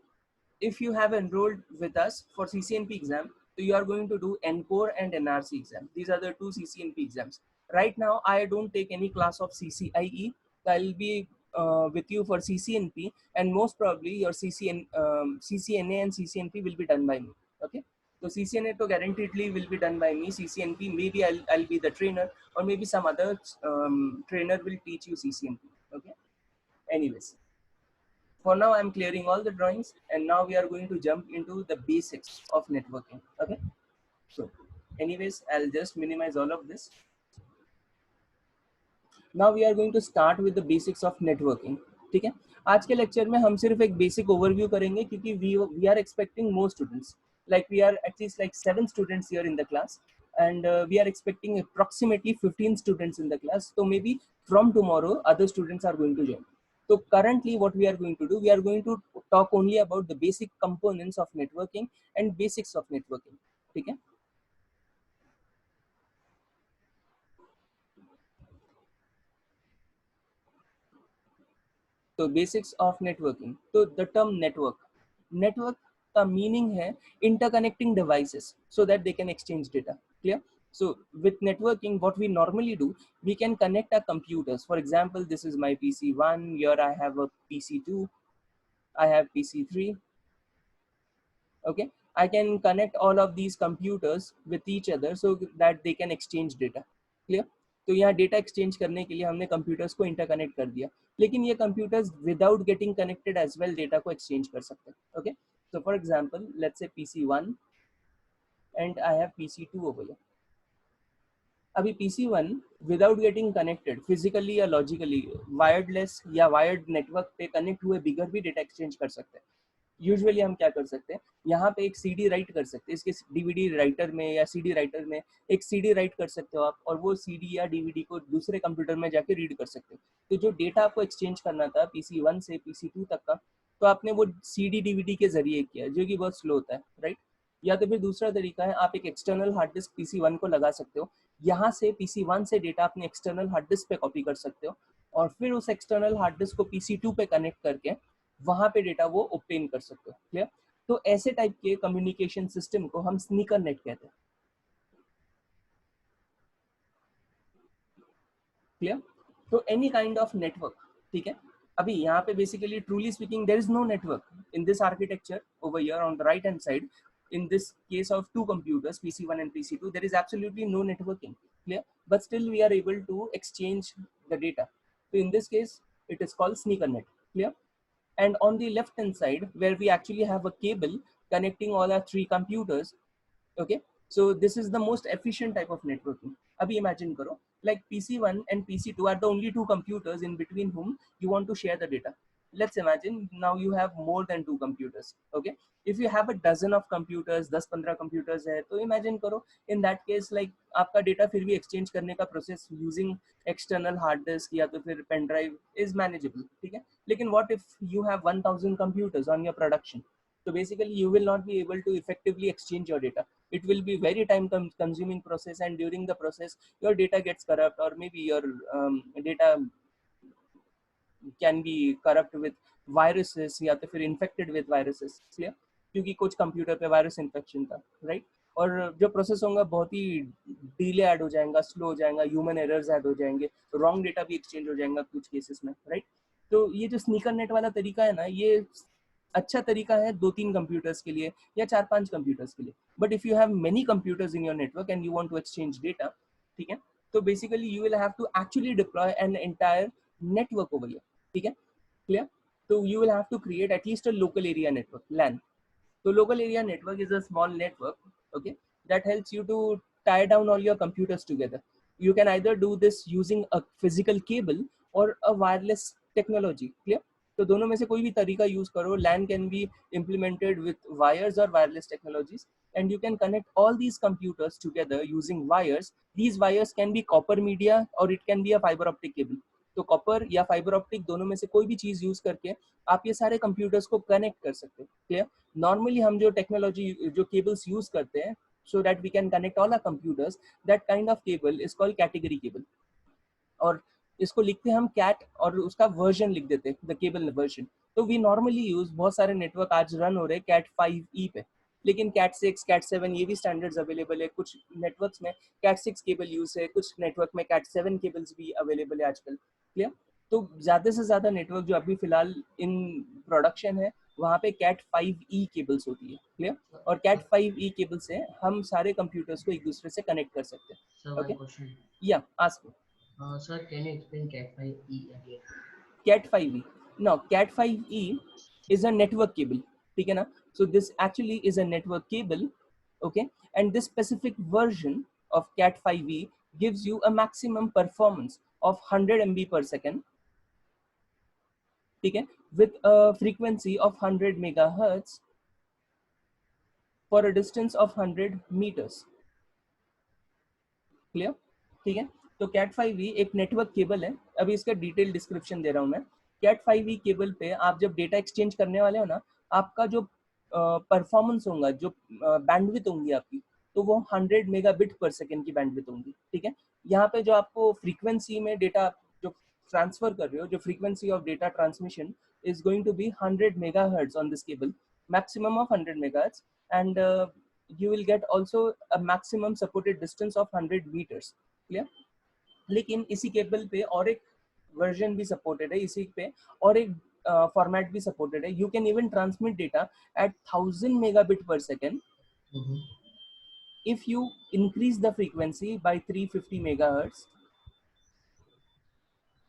if you have enrolled with us for CCNP exam, so you are going to do NCORE and NRC exam. These are the 2 CCNP exams. Right now I don't take any class of CCIE, so I'll be with you for CCNP, and most probably your CCNA and CCNP will be done by me, okay. So CCNA to guaranteedly will be done by me. CCNP, maybe I'll be the trainer, or maybe some other trainer will teach you CCNP. Okay. Anyways, for now I'm clearing all the drawings, and now we are going to jump into the basics of networking. Okay. So anyways, I'll just minimize all of this. Now we are going to start with the basics of networking. ठीक है, आज के लेक्चर में हम सिर्फ एक बेसिक ओवरव्यू करेंगे क्योंकि we are expecting more students, like we are at least like 7 students here in the class, and we are expecting approximately 15 students in the class. So maybe from tomorrow other students are going to join. So currently what we are going to do, we are going to talk only about the basic components of networking and basics of networking. ठीक है. तो बेसिक्स ऑफ नेटवर्किंग. तो द टर्म नेटवर्क का मीनिंग है interconnecting devices so that they can exchange data. Clear? So with networking, what we normally do, we can connect our computers. For example, this is my PC1, here I have a PC2, I have PC3. Okay, I can connect all of these computers with each other so that they can exchange data. Clear? तो यहाँ डेटा एक्सचेंज करने के लिए हमने कंप्यूटर्स को इंटरकनेक्ट कर दिया, लेकिन ये computers without getting connected as well data को एक्सचेंज कर सकते हैं. Okay, so for example let's say PC1 and I have PC2 over here. अभी PC1 without getting connected physically या लॉजिकली वायरलेस या वायर्ड नेटवर्क पे कनेक्ट हुए बिगर भी डेटा एक्सचेंज कर सकते हैं. यूजुअली हम क्या कर सकते हैं, यहाँ पे एक CD राइट कर सकते हैं, इसके DVD राइटर में या CD राइटर में एक CD राइट कर सकते हो आप, और वो CD या DVD को दूसरे कंप्यूटर में जाके रीड कर सकते हो. तो जो डेटा आपको एक्सचेंज करना था PC1 से PC2 तक का, तो आपने वो CD DVD के जरिए किया, जो कि बहुत स्लो होता है, राइट? या तो फिर दूसरा तरीका है, आप एक एक्सटर्नल हार्ड डिस्क PC1 को लगा सकते हो, यहाँ से PC1 से डेटा अपने एक्सटर्नल हार्ड डिस्क पे कॉपी कर सकते हो, और फिर उस एक्सटर्नल हार्ड डिस्क को PC2 पे कनेक्ट करके वहां पे डेटा वो ऑब्टेन कर सकते हो. क्लियर? तो ऐसे टाइप के कम्युनिकेशन सिस्टम को हम स्नीकर नेट कहते हैं. क्लियर? तो एनी काइंड ऑफ नेटवर्क. ठीक है, अभी यहाँ पे basically truly speaking there is no network in this architecture over here on the right hand side. In this case of two computers, PC1 and PC2, there is absolutely no networking. Clear? But still we are able to exchange the data. So in this case, it is called sneaker net. Clear? And on the left hand side, where we actually have a cable connecting all our 3 computers. Okay, so this is the most efficient type of networking. Abhi imagine karo, like PC1 and PC2 are the only 2 computers in between whom you want to share the data. Let's imagine now you have more than 2 computers. Okay, if you have a dozen of computers, 10-15 computers hai, to imagine karo, in that case like आपका data फिर भी exchange करने का process using external hard disk या तो फिर pen drive is manageable. ठीक है, लेकिन what if you have 1000 computers on your production? So basically you will not be able to effectively exchange your data. It will be very time consuming process, and during the process your data gets corrupt, or maybe your data can be corrupt with viruses या तो फिर infected with viruses. Clear? क्योंकि कुछ कंप्यूटर पे वायरस इन्फेक्शन था, राइट? और जो प्रोसेस होगा बहुत ही डिले ऐड हो जाएगा, स्लो हो जाएगा, ह्यूमन एरर्स ऐड हो जाएंगे, रॉन्ग डेटा भी एक्सचेंज हो जाएगा कुछ केसेस में, राइट? तो ये जो स्नीकर नेट वाला तरीका है ना, ये अच्छा तरीका है 2-3 कंप्यूटर्स के लिए या 4-5 कंप्यूटर्स के लिए. But if you have many computers in your network and you want to exchange data, ठीक है, तो basically you will have to actually deploy an entire network over here. ठीक है, clear? So you will have to create at least a local area network, LAN. So local area network is a small network, okay, that helps you to tie down all your computers together. You can either do this using a physical cable or a wireless technology. Clear? तो दोनों में से कोई भी तरीका यूज करो. LAN can be implemented with wires or wireless technologies, and you can connect all these computers together using wires. These wires can be copper media or it can be a fiber optic cable. तो कॉपर या फाइबर ऑप्टिक दोनों में से कोई भी चीज यूज करके आप ये सारे कंप्यूटर्स को कनेक्ट कर सकते हो. क्लियर? नॉर्मली हम जो टेक्नोलॉजी जो केबल्स यूज करते हैं so that we can connect all our computers, that kind of cable is called category cable. और इसको लिखते हैं हम कैट और उसका वर्जन लिख देते हैं, द केबल वर्जन. तो वी नॉर्मली यूज, बहुत सारे नेटवर्क आज रन हो रहे हैं कैट 5e पे, लेकिन कैट 6, कैट 7 ये भी स्टैंडर्ड्स अवेलेबल है. कुछ नेटवर्क्स में कैट 6 केबल यूज है, कुछ नेटवर्क में कैट 7 केबल्स भी अवेलेबल है आजकल. क्लियर? तो ज़्यादा से ज़्यादा नेटवर्क जो अभी फिलहाल इन प्रोडक्शन है वहाँ पे कैट 5e केबल्स होती है, क्लियर? और कैट 5e केबल से हम सारे कंप्यूटर्स को एक दूसरे से कनेक्ट कर सकते हैं. So Okay? one question. Yeah, ask me. Sir, can you explain Cat5e again? Cat 5e. Now, Cat 5e is a network cable. ठीक है ना? So this actually is a network cable, okay? And this specific version of Cat 5e gives you a maximum performance of 100 MB per second. ठीक है? With a frequency of 100 megahertz for a distance of 100 meters. Clear? ठीक है? तो कैट 5e एक नेटवर्क केबल है. अभी इसका डिटेल डिस्क्रिप्शन दे रहा हूं मैं. कैट 5e केबल पे आप जब डेटा एक्सचेंज करने वाले हो ना, आपका जो परफॉर्मेंस होगा, जो बैंडविड्थ होंगी आपकी, तो वो 100 मेगाबिट पर सेकेंड की बैंडविड्थ होंगी. ठीक है? यहाँ पे जो आपको फ्रीक्वेंसी में डेटा जो ट्रांसफर कर रहे हो, जो frequency of data transmission is going to be 100 megahertz on this cable, maximum of 100 megahertz, and you will get also a maximum supported distance of 100 meters. Clear? लेकिन इसी केबल पे और एक वर्जन भी सपोर्टेड है, इसी पे और एक फॉर्मेट भी सपोर्टेड है. You can even transmit data eight 1000 megabit per second if you increase the frequency by 350 megahertz.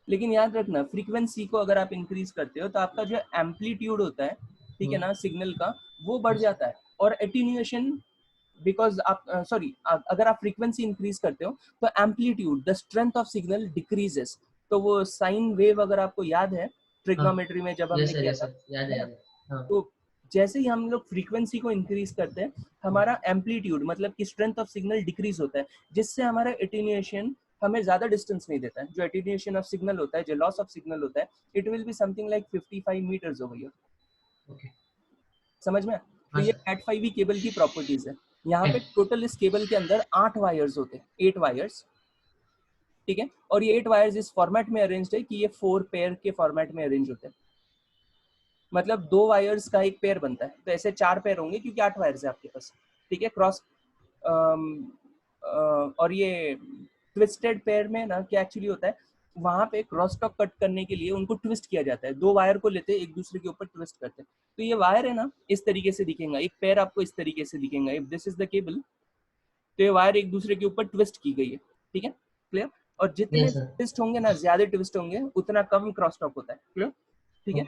लेकिन याद रखना, फ्रीक्वेंसी को अगर आप इंक्रीज करते हो तो आपका जो एम्पलीट्यूड होता है, ठीक है ना, सिग्नल का, वो बढ़ जाता है. और एटीन्यूएशन, बिकॉज आप अगर आप फ्रीक्वेंसी इंक्रीज करते हो तो amplitude, the strength of signal decreases. तो वो साइन वेव अगर आपको याद है ट्रिग्नोमेट्री में जब हमने किया था, याद तो जैसे ही हम लोग फ्रीक्वेंसी को इंक्रीज करते हैं, हमारा एम्पलीट्यूड मतलब कि स्ट्रेंथ ऑफ सिग्नल डिक्रीज होता है, जिससे हमारा एटीन्यूएशन हमें ज्यादा डिस्टेंस नहीं देता है. जो एटीन्यूएशन ऑफ सिग्नल होता है, जो लॉस ऑफ सिग्नल होता है, it will be something like 55 metres over here. Okay, समझ में? तो ये कैट 5e केबल की प्रॉपर्टीज है. यहाँ पे टोटल इस केबल के अंदर 8 वायर्स होते हैं, 8 वायर्स. ठीक है? और ये 8 वायर्स इस फॉर्मेट में अरेंज्ड है कि ये 4 पेयर के फॉर्मेट में अरेंज होते हैं. मतलब 2 वायर्स का एक पेयर बनता है, तो ऐसे 4 पेयर होंगे क्योंकि 8 वायर्स है आपके पास. ठीक है? क्रॉस और ये ट्विस्टेड पेयर में ना क्या एक्चुअली होता है, वहां पे क्रॉस टॉक कट करने के लिए उनको ट्विस्ट किया जाता है. 2 वायर को लेते हैं, एक दूसरे के ऊपर ट्विस्ट करते हैं. तो ये वायर है ना, इस तरीके से दिखेगा, एक पेयर आपको इस तरीके से दिखेगा. If this is the cable, तो ये वायर एक दूसरे के ऊपर ट्विस्ट की गई है. ठीक है? क्लियर? और जितने ट्विस्ट होंगे ना, ज्यादा ट्विस्ट होंगे, उतना कम क्रॉस टॉक होता है. क्लियर? ठीक है?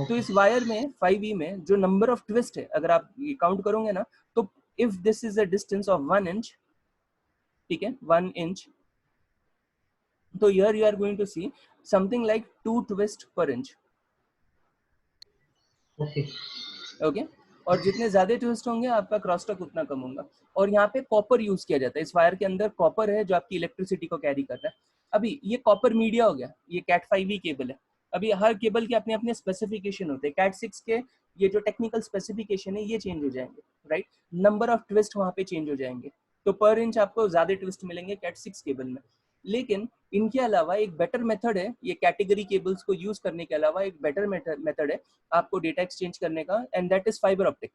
तो इस वायर में 5e में जो नंबर ऑफ ट्विस्ट है, अगर आप काउंट करोगे ना, तो if this is a distance of 1 inch, ठीक है, 1 इंच, तो here you are going to see something like 2 twist per inch. Okay? और जितने ज्यादा ट्विस्ट होंगे आपका क्रॉस टॉक उतना कम होगा. और यहाँ पे कॉपर यूज किया जाता है. इस वायर के अंदर कॉपर है जो आपकी इलेक्ट्रिसिटी को कैरी करता है. अभी ये कॉपर मीडिया हो गया, ये कैट 5e केबल है. अभी हर केबल के अपने अपने स्पेसिफिकेशन होते हैं. कैट 6 के ये जो टेक्निकल स्पेसिफिकेशन है ये चेंज हो जाएंगे, राइट? नंबर ऑफ ट्विस्ट वहाँ पे चेंज हो जाएंगे. तो पर इंच आपको ज्यादा ट्विस्ट मिलेंगे कैट 6 केबल में. लेकिन इनके अलावा एक बेटर मेथड है, ये कैटेगरी केबल्स को यूज करने के अलावा एक बेटर मेथड है आपको डेटा एक्सचेंज करने का, and that is fibre optic.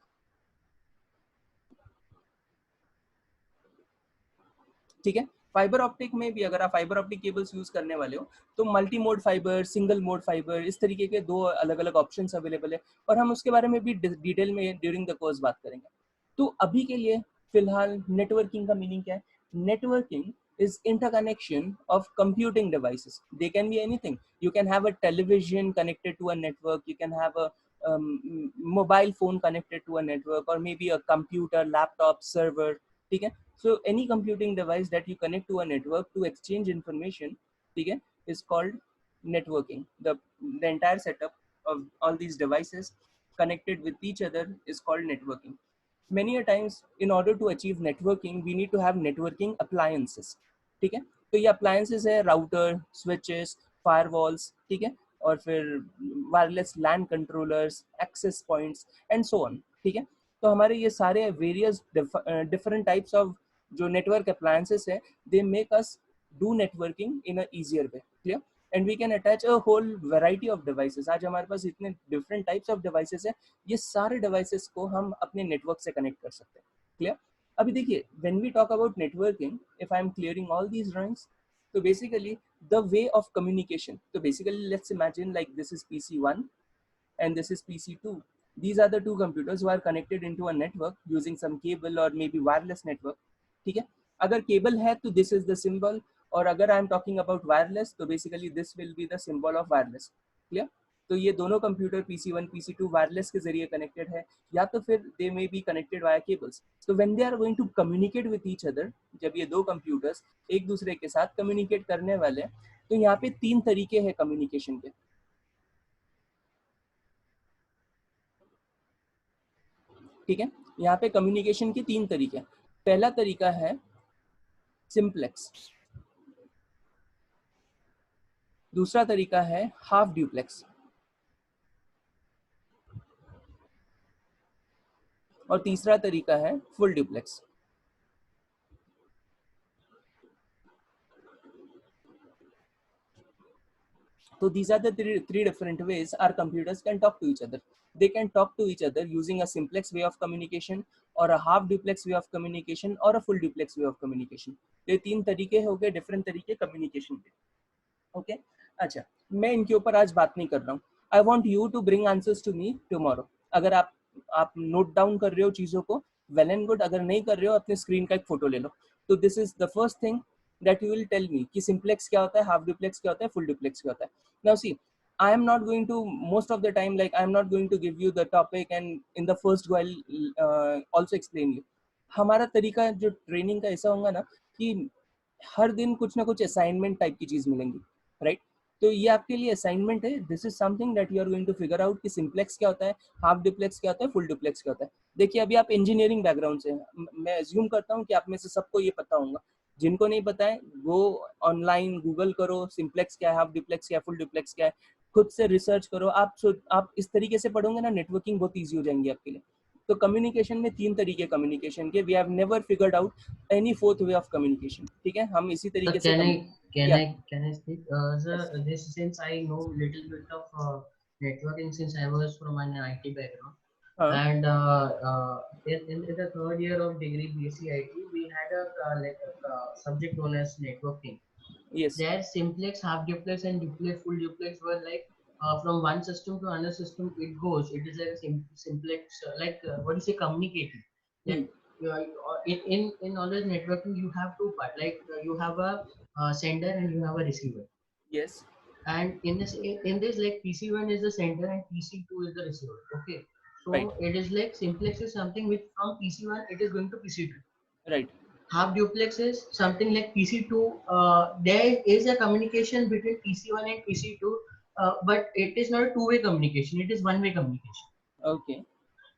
ठीक है? फाइबर ऑप्टिक में भी अगर आप फाइबर ऑप्टिक केबल्स यूज करने वाले हो तो multi mode fibre, single mode fibre, इस तरीके के 2 अलग अलग ऑप्शंस अवेलेबल है, और हम उसके बारे में भी डिटेल में ड्यूरिंग द कोर्स बात करेंगे. तो अभी के लिए फिलहाल नेटवर्किंग का मीनिंग क्या है? Networking is interconnection of computing devices. They can be anything. You can have a television connected to a network, you can have a mobile phone connected to a network, or maybe a computer, laptop, server. Okay? So any computing device that you connect to a network to exchange information, okay, is called networking. The entire setup of all these devices connected with each other is called networking. Many a times in order to achieve networking we need to have networking appliances. ठीक है? तो ये appliances है राउटर, switches, firewalls, ठीक है, और फिर wireless LAN controllers, access points and so on. ठीक है? तो हमारे ये सारे वेरियस डिफरेंट टाइप्स ऑफ जो नेटवर्क अप्लायंसेस है, they make us do networking in a easier way. Clear? And we can attach a whole variety of devices. आज हमारे पास इतने डिफरेंट टाइप्स ऑफ डिवाइसेस है, ये सारे डिवाइसेस को हम अपने नेटवर्क से कनेक्ट कर सकते हैं. क्लियर? अभी देखिए, when we talk about networking, if I am clearing all these drawings, तो basically the way of communication, so basically let's imagine like this is PC1 and this is PC2. These are the two computers who are connected into a network using some cable or maybe wireless network. ठीक है, अगर केबल है तो this is the symbol, और अगर I am talking about wireless तो basically this will be the symbol of wireless. Clear? तो ये दोनों कंप्यूटर PC1 PC2 वायरलेस के जरिए कनेक्टेड है, या तो फिर they may be connected via cables. तो when they are going to communicate with each other, जब ये दो कंप्यूटर्स एक दूसरे के साथ कम्युनिकेट करने वाले हैं, तो यहाँ पे तीन तरीके हैं कम्युनिकेशन के. ठीक है, यहाँ पे कम्युनिकेशन के तीन तरीके. पहला तरीका है सिंप्लेक्स, दूसरा तरीका है हाफ ड्यूप्लेक्स, और तीसरा तरीका है full duplex. So these are the three different ways our computers can talk to each other. They can talk to each other using a simplex way of communication, or a half duplex way of communication, or a full duplex way of communication. ये तीन तरीके हो गए डिफरेंट तरीके कम्युनिकेशन के. ओके, अच्छा, मैं इनके ऊपर आज बात नहीं कर रहा हूँ. I want you to bring answers to me tomorrow. अगर आप नोट डाउन कर रहे हो चीज़ों को, वेल एंड गुड. अगर नहीं कर रहे हो, अपने स्क्रीन का एक फोटो ले लो. तो this is the first thing that you will tell me कि simplex क्या होता है, half duplex क्या होता है, full duplex क्या होता है. Now see, I am not going to, most of the time, like I am not going to give you the topic and in the first go I'll also explain you. हमारा तरीका जो ट्रेनिंग का ऐसा होगा ना कि हर दिन कुछ ना कुछ असाइनमेंट टाइप की चीज मिलेंगी, राइट? तो ये आपके लिए असाइनमेंट है. This is something that you are going to figure out कि सिंप्लेक्स क्या होता है, हाफ डुप्लेक्स क्या होता है, फुल डुप्लेक्स क्या होता है. देखिए, अभी आप इंजीनियरिंग बैकग्राउंड से हैं, मैं अज्यूम करता हूँ कि आप में से सबको ये पता होगा. जिनको नहीं पता है वो ऑनलाइन गूगल करो, सिंप्लेक्स क्या है, हाफ डुप्लेक्स क्या है, फुल डुप्लेक्स क्या है, खुद से रिसर्च करो. आप इस तरीके से पढ़ोगे ना, नेटवर्किंग बहुत ईजी हो जाएंगी आपके लिए. तो कम्युनिकेशन में तीन तरीके कम्युनिकेशन के. We have never figured out any fourth way of communication. ठीक है, हम इसी तरीके से can I speak? Sir, this since I know little bit of networking since I was from an IT background. And in the third year of degree BCIT, we had a subject known as networking. Yes. There simplex, half duplex, and duplex, full duplex were like from one system to another system. It goes. It is like simplex, like what do you say, communicating. Like in always networking, you have two parts. Like you have a sender and you have a receiver. Yes. And in this like PC1 is the sender and PC2 is the receiver. Okay. So right. It is like simplex is something which from PC1 it is going to PC2. Right. Half duplex is something like PC2. There is a communication between PC1 and PC2, but it is not a two-way communication. It is one-way communication. Okay.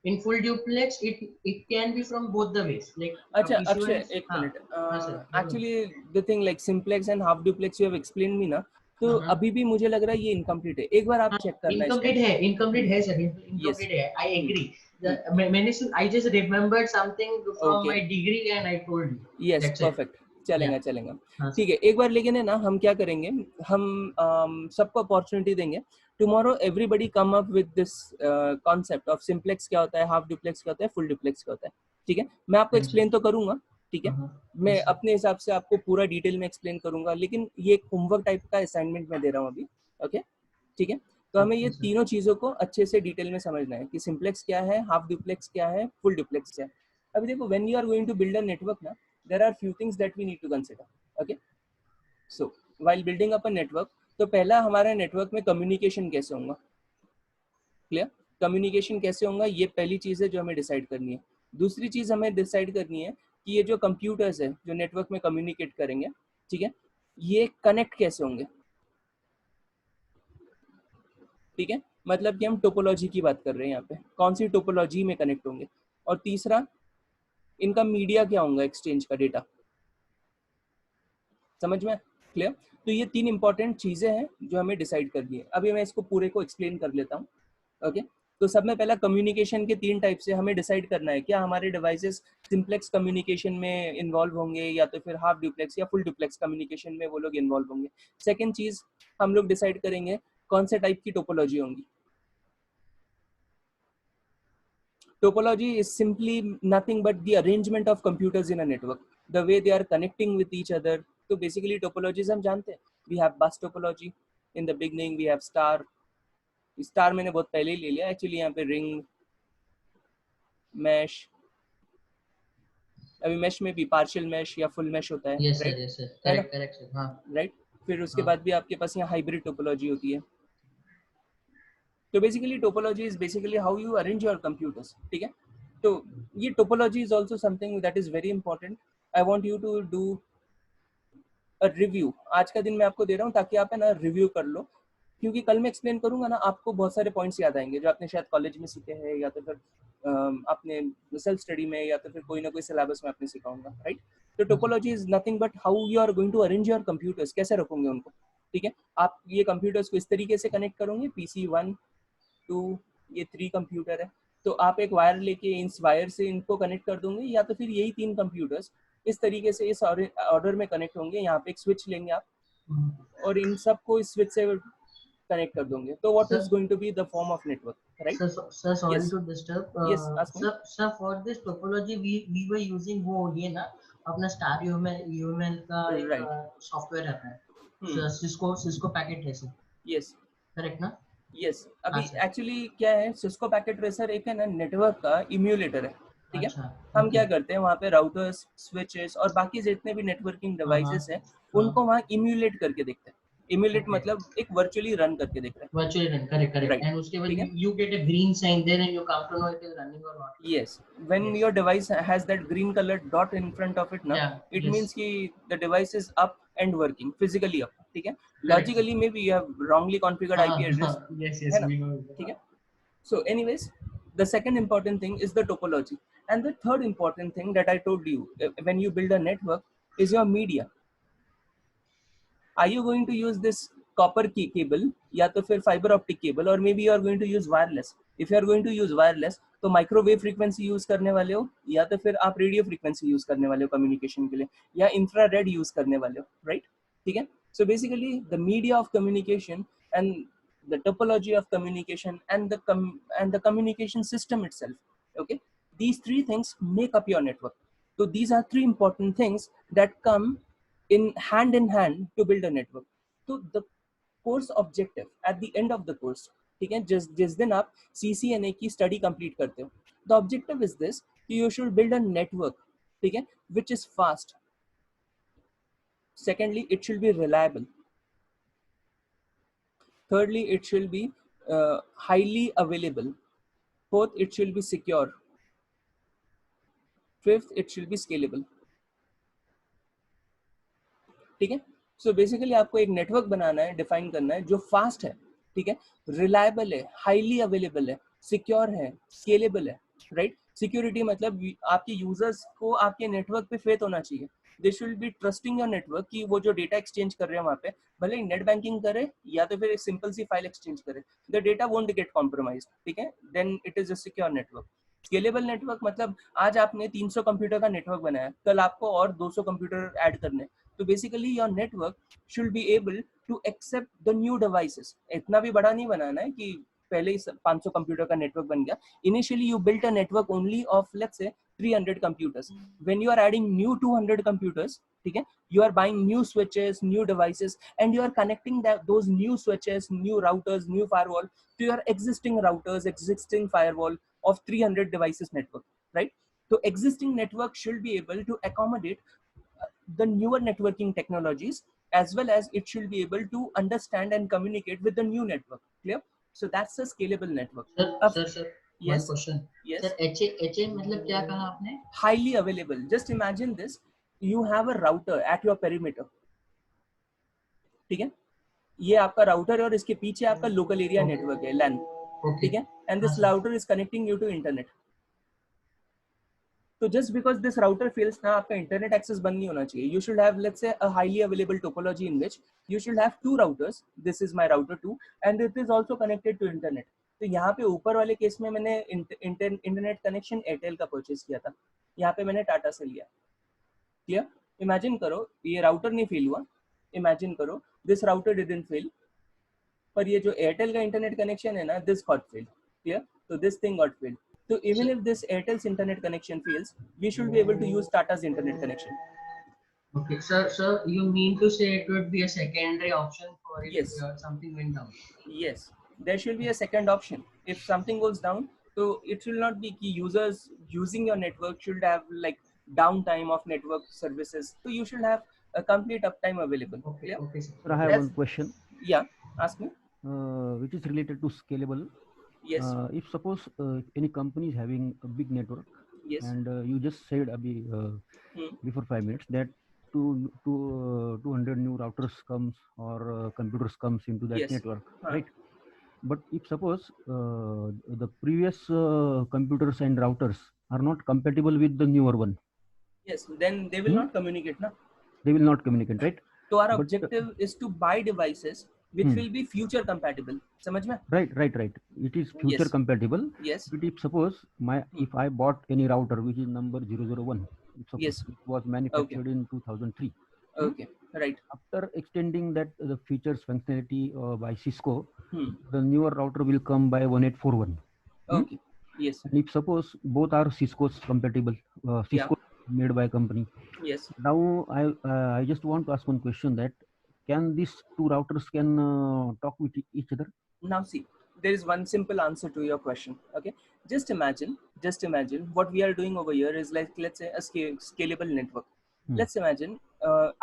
In full duplex, it can be from both the ways. Like अच्छा, Akshay, एक minute. Actually, the thing like simplex and half duplex you have explained me ना, तो अभी भी मुझे लग रहा है ये इनकम्प्लीट है. एक बार आप चेक करना. इनकम्प्लीट है सर, इनकम्प्लीट है. I agree. मैंने I just remembered something from my degree and I told you. Yes, perfect. चलेगा. ठीक है, एक बार लेकिन है ना, हम क्या करेंगे, हम सबको अपॉर्चुनिटी देंगे. Tomorrow everybody come up with this concept of simplex क्या होता है, हाफ डुप्लेक्स क्या होता है, फुल डुप्लेक्स क्या होता है. ठीक है, मैं आपको एक्सप्लेन तो करूंगा. ठीक है, मैं अपने हिसाब से आपको पूरा डिटेल में एक्सप्लेन करूंगा, लेकिन ये एक होमवर्क टाइप का असाइनमेंट मैं दे रहा हूँ अभी. ओके, ठीक है. तो हमें ये तीनों चीजों को अच्छे से डिटेल में समझना है कि सिंप्लेक्स क्या है, हाफ डुप्लेक्स क्या है, फुल डुप्लेक्स क्या है. अभी देखो, when you are going to build a network ना, there are few things that we need to consider. Okay, so while building up a network, तो पहला हमारा नेटवर्क में कम्युनिकेशन कैसे होगा. क्लियर, कम्युनिकेशन कैसे होगा, ये पहली चीज है जो हमें डिसाइड करनी है. दूसरी चीज हमें डिसाइड करनी है कि ये जो कंप्यूटर्स है जो नेटवर्क में कम्युनिकेट करेंगे, ठीक है, ये कनेक्ट कैसे होंगे. ठीक है, मतलब कि हम टोपोलॉजी की बात कर रहे हैं यहाँ पे, कौन सी टोपोलॉजी में कनेक्ट होंगे. और तीसरा, इनका मीडिया क्या होगा, एक्सचेंज का डेटा. समझ में क्लियर. तो ये तीन इंपॉर्टेंट चीजें हैं जो हमें डिसाइड करनी है. अभी मैं इसको पूरे को एक्सप्लेन कर लेता हूँ. ओके, तो सब में पहला कम्युनिकेशन के तीन टाइप से हमें डिसाइड करना है, क्या हमारे डिवाइसेस सिंप्लेक्स कम्युनिकेशन में इन्वॉल्व होंगे या तो फिर हाफ डुप्लेक्स या फुल डुप्लेक्स कम्युनिकेशन में वो लोग इन्वॉल्व होंगे. सेकंड चीज हम लोग डिसाइड करेंगे कौन से टाइप की टोपोलॉजी होंगी. Topology is simply nothing but the arrangement of computers in a network, the way they are connecting with each other. So basically topologies हम जानते हैं. We have bus topology. In the beginning we have star. Star मैंने बहुत पहले ही ले लिया. Actually यहाँ पे ring, mesh, अभी mesh में भी partial mesh या full mesh होता है, yes sir, right? yes sir, है ना? correct correct sir, हाँ Right? फिर उसके हाँ. बाद भी आपके पास यहाँ hybrid topology होती है. तो basically topology is basically how you arrange your computers, ठीक है? तो ये topology is also something that is very important. I want you to do a review. आज का दिन मैं आपको दे रहा हूँ ताकि आप है ना रिव्यू कर लो, क्योंकि कल मैं एक्सप्लेन करूंगा ना, आपको बहुत सारे पॉइंट्स याद आएंगे जो आपने शायद कॉलेज में सीखे हैं, या तो फिर आपने सेल्फ स्टडी में, या तो फिर कोई ना कोई सिलेबस में आपने सीखा होगा, राइट? तो topology is nothing but how you are going to arrange your computers, कैसे रखोगे उनको, ठीक है? आप ये कंप्यूटर्स को इस तरीके से कनेक्ट करोगे, PC 1 2 ये 3 कंप्यूटर है, तो आप एक वायर लेके इस वायर से इनको कनेक्ट कर दोगे, या तो फिर यही 3 कंप्यूटर्स इस तरीके से इस ऑर्डर में कनेक्ट होंगे. यहाँ पे एक स्विच लेंगे आप और इन सब को इस स्विच से कनेक्ट कर दोगे. तो what is going to be the form of network, right? Sir, sorry Yes. to disturb. Yes, ask me. Sir, for this topology, we were using वो ये ना अपना Star UML का एक Right. सॉफ्टवेयर रहता है. Hmm. Cisco packet tracer. Yes. Correct ना? Yes. अभी हाँ, sir. एक्चुअली क्या है, सिस्को पैकेट ट्रेसर एक है ना नेटवर्क का इम्यूलेटर है, ठीक है? अच्छा, हम okay. क्या करते हैं वहाँ पे राउटर्स, स्विचेस और बाकी जितने भी नेटवर्किंग डिवाइसेस हैं उनको वहाँ इम्यूलेट करके देखते हैं. Emulate Okay. मतलब एक वर्चुअली रन करके देख रहे हैं. Virtually run, correct. Right. And उसके बाद ठीक है? you get a green sign there and you come to know it is running or not. Yes. When Yes. your device has that green colored dot in front of it, now Yeah, it yes. means कि the device is up and working, physically up, ठीक है? Correct. Logically maybe you have wrongly configured IP address, Yes, है ना? we know. ठीक है? So anyways, the second important thing is the topology, and the third important thing that I told you, when you build a network, is your media. Are you going to use this copper key cable या तो फिर fiber optic cable, or maybe you are going to use wireless? If you are going to use wireless, तो microwave frequency use करने वाले हो, या तो फिर आप radio frequency use करने वाले हो communication के लिए, या infrared use करने वाले हो, right? ठीक है? So basically the media of communication and the topology of communication and the communication system itself, okay? These three things make up your network. So these are three important things that come in hand to build a network. So the course objective at the end of the course, ठीक है, जिस दिन आप CCNA की स्टडी कंप्लीट करते हो, the objective is this, you should build a network, ठीक है, which is fast. Secondly, it should be reliable. Thirdly, it should be highly available. Fourth, it should be secure. Fifth, it should be scalable. ठीक है? सो बेसिकली आपको एक नेटवर्क बनाना है, डिफाइन करना है जो फास्ट है, ठीक है, रिलायबल है, हाईली अवेलेबल है, सिक्योर है, स्केलेबल है, राइट? सिक्योरिटी मतलब आपके यूजर्स को आपके नेटवर्क पे फेथ होना चाहिए. They should be trusting your network कि वो जो डेटा एक्सचेंज कर रहे हैं वहाँ पे, भले ही नेट बैंकिंग करे या तो फिर एक सिंपल सी फाइल एक्सचेंज करे, the data won't get compromised, ठीक है? Then it is a secure network. Scalable network मतलब आज आपने 300 कंप्यूटर का नेटवर्क बनाया, कल आपको और 200 कंप्यूटर ऐड करने, तो basically your network should be able to accept the new devices. इतना भी बड़ा नहीं बनाना है कि पहले ही 500 कंप्यूटर का नेटवर्क बन गया. Initially you built a network only of let's say 300 computers. When you are adding new 200 computers, ठीक है, you are buying new switches, new devices, and you are connecting those new switches, new routers, new firewall to your existing routers, existing firewall of 300 devices network, right? So existing network should be able to accommodate the newer networking technologies, as well as it should be able to understand and communicate with the new network. Clear? So that's a scalable network. Sir, yes, one question. Yes. Sir, HA मतलब क्या कहा आपने? Highly available. Just imagine this. You have a router at your perimeter. ठीक है? ये आपका राउटर है और इसके पीछे आपका लोकल एरिया नेटवर्क है, LAN. ठीक है? And this router is connecting you to internet. So just because this router fails ना, आपका internet access बंद नहीं होना चाहिए. You should have, let's say, a highly available topology in which you should have two routers. This is my router 2, and it is also connected to internet. तो यहाँ पे ऊपर वाले केस में मैंने इंटरनेट कनेक्शन एयरटेल का परचेज किया था, यहाँ पे मैंने टाटा से लिया. क्लियर? इमेजिन करो ये राउटर नहीं फेल हुआ, इमेजिन करो दिस राउटर डिडंट फेल, पर ये जो एयरटेल का इंटरनेट कनेक्शन है ना, दिस गॉट फेल. क्लियर? तो this thing got fail. So even if this Airtel's internet connection fails, we should be able to use Tata's internet connection. Okay, sir, you mean to say it would be a secondary option for if Yes. something went down? Yes, there should be a second option. If something goes down, So it should not be कि users using your network should have like downtime of network services. So you should have a complete uptime available. Okay, Clear? okay, sir. Sir, I have That's, one question, yeah, ask me. which is related to scalable. Yes. If suppose any company is having a big network, Yes. and you just said Abhi, before 5 minutes that 200 new routers comes or computers comes into that Yes. network, right? But if suppose the previous computers and routers are not compatible with the newer one, Yes, then they will not communicate, na? they will not communicate, right? So our But, objective is to buy devices which will be future compatible. समझ में? right. It is future Yes. compatible. Yes. But if suppose if I bought any router which is number 001, if suppose Yes. it was manufactured in 2003. Okay. Right. After extending that the features functionality by Cisco, Hmm. the newer router will come by 1841. Okay. Yes. And if suppose both are Cisco's compatible, Cisco made by company. Yes. Now I just want to ask one question, that can these two routers can talk with each other? Now see, there is one simple answer to your question. Okay. Just imagine what we are doing over here is like, let's say, a scalable network. Let's imagine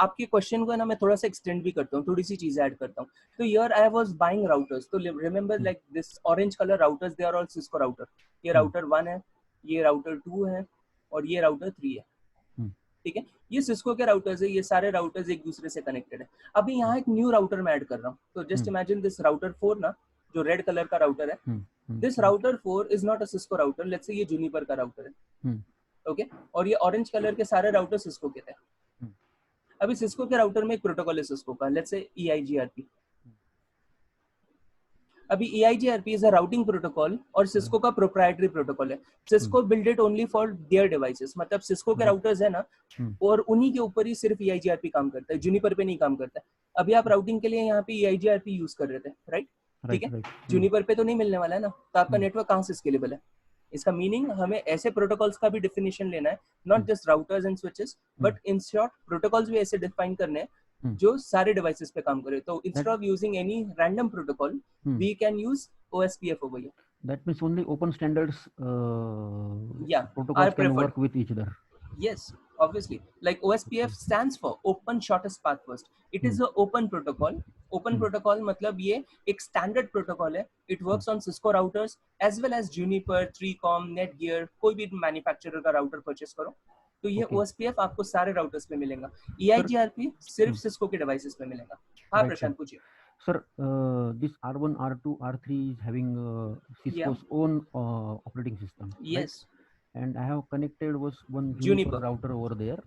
आपके क्वेश्चन को है ना मैं थोड़ा सा एक्सटेंड भी करता हूँ, थोड़ी सी चीजें ऐड करता हूँ. तो here I was buying routers. तो remember like this orange color routers, they are all Cisco router. ये router 1 है, ये router 2 है और ये router 3 है. ठीक है, ये सिस्को के राउटर्स है, ये सारे राउटर्स एक दूसरे से कनेक्टेड है. अभी यहाँ एक न्यू राउटर मैं ऐड कर रहा हूँ. तो जस्ट इमेजिन दिस राउटर 4 ना, जो रेड कलर का राउटर है, this router 4 is not a Cisco router. Let's say ये जूनिपर का राउटर है. ओके, और ये ऑरेंज कलर के सारे राउटर सिस्को के थे. अभी सिस्को के राउटर में एक प्रोटोकॉल है सिस्को का, लेट्स से EIGRP. अभी EIGRP is a routing protocol और सिस्को का प्रोप्राइटरी प्रोटोकॉल है. Cisco build it only for their devices. मतलब सिस्को के राउटर्स है ना, और उन्हीं के ऊपर ही सिर्फ EIGRP काम करता है, जूनिपर पे नहीं काम करता है. अभी आप राउटिंग के लिए यहाँ पे EIGRP यूज कर रहे थे, राइट? ठीक है, जूनिपर पे तो नहीं मिलने वाला है ना, तो आपका नेटवर्क कहाँ से स्केलेबल है? इसका मीनिंग हमें ऐसे प्रोटोकॉल्स का भी डिफिनेशन लेना है, not just routers and switches, but in short protocols भी ऐसे डिफाइन करने हैं जो सारे डिवाइसेस पे काम करे. तो instead of using any random protocol, we can use OSPF over here. That means only open standards protocols can work with each other. Yes, obviously. Like OSPF stands for Open Shortest Path First. It is a open protocol. Open protocol मतलब ये एक standard protocol है. It works on Cisco routers as well as Juniper, 3Com, Netgear. कोई भी manufacturer का router purchase करो, तो ये OSPF आपको सारे routers पे मिलेगा. EIGRP सिर्फ Cisco के devices पे मिलेगा. हाँ प्रशांत पूछिए. Sir, this R1, R2, R3 is having Cisco's own operating system. Yes. Right? And I have connected one Juniper router over there,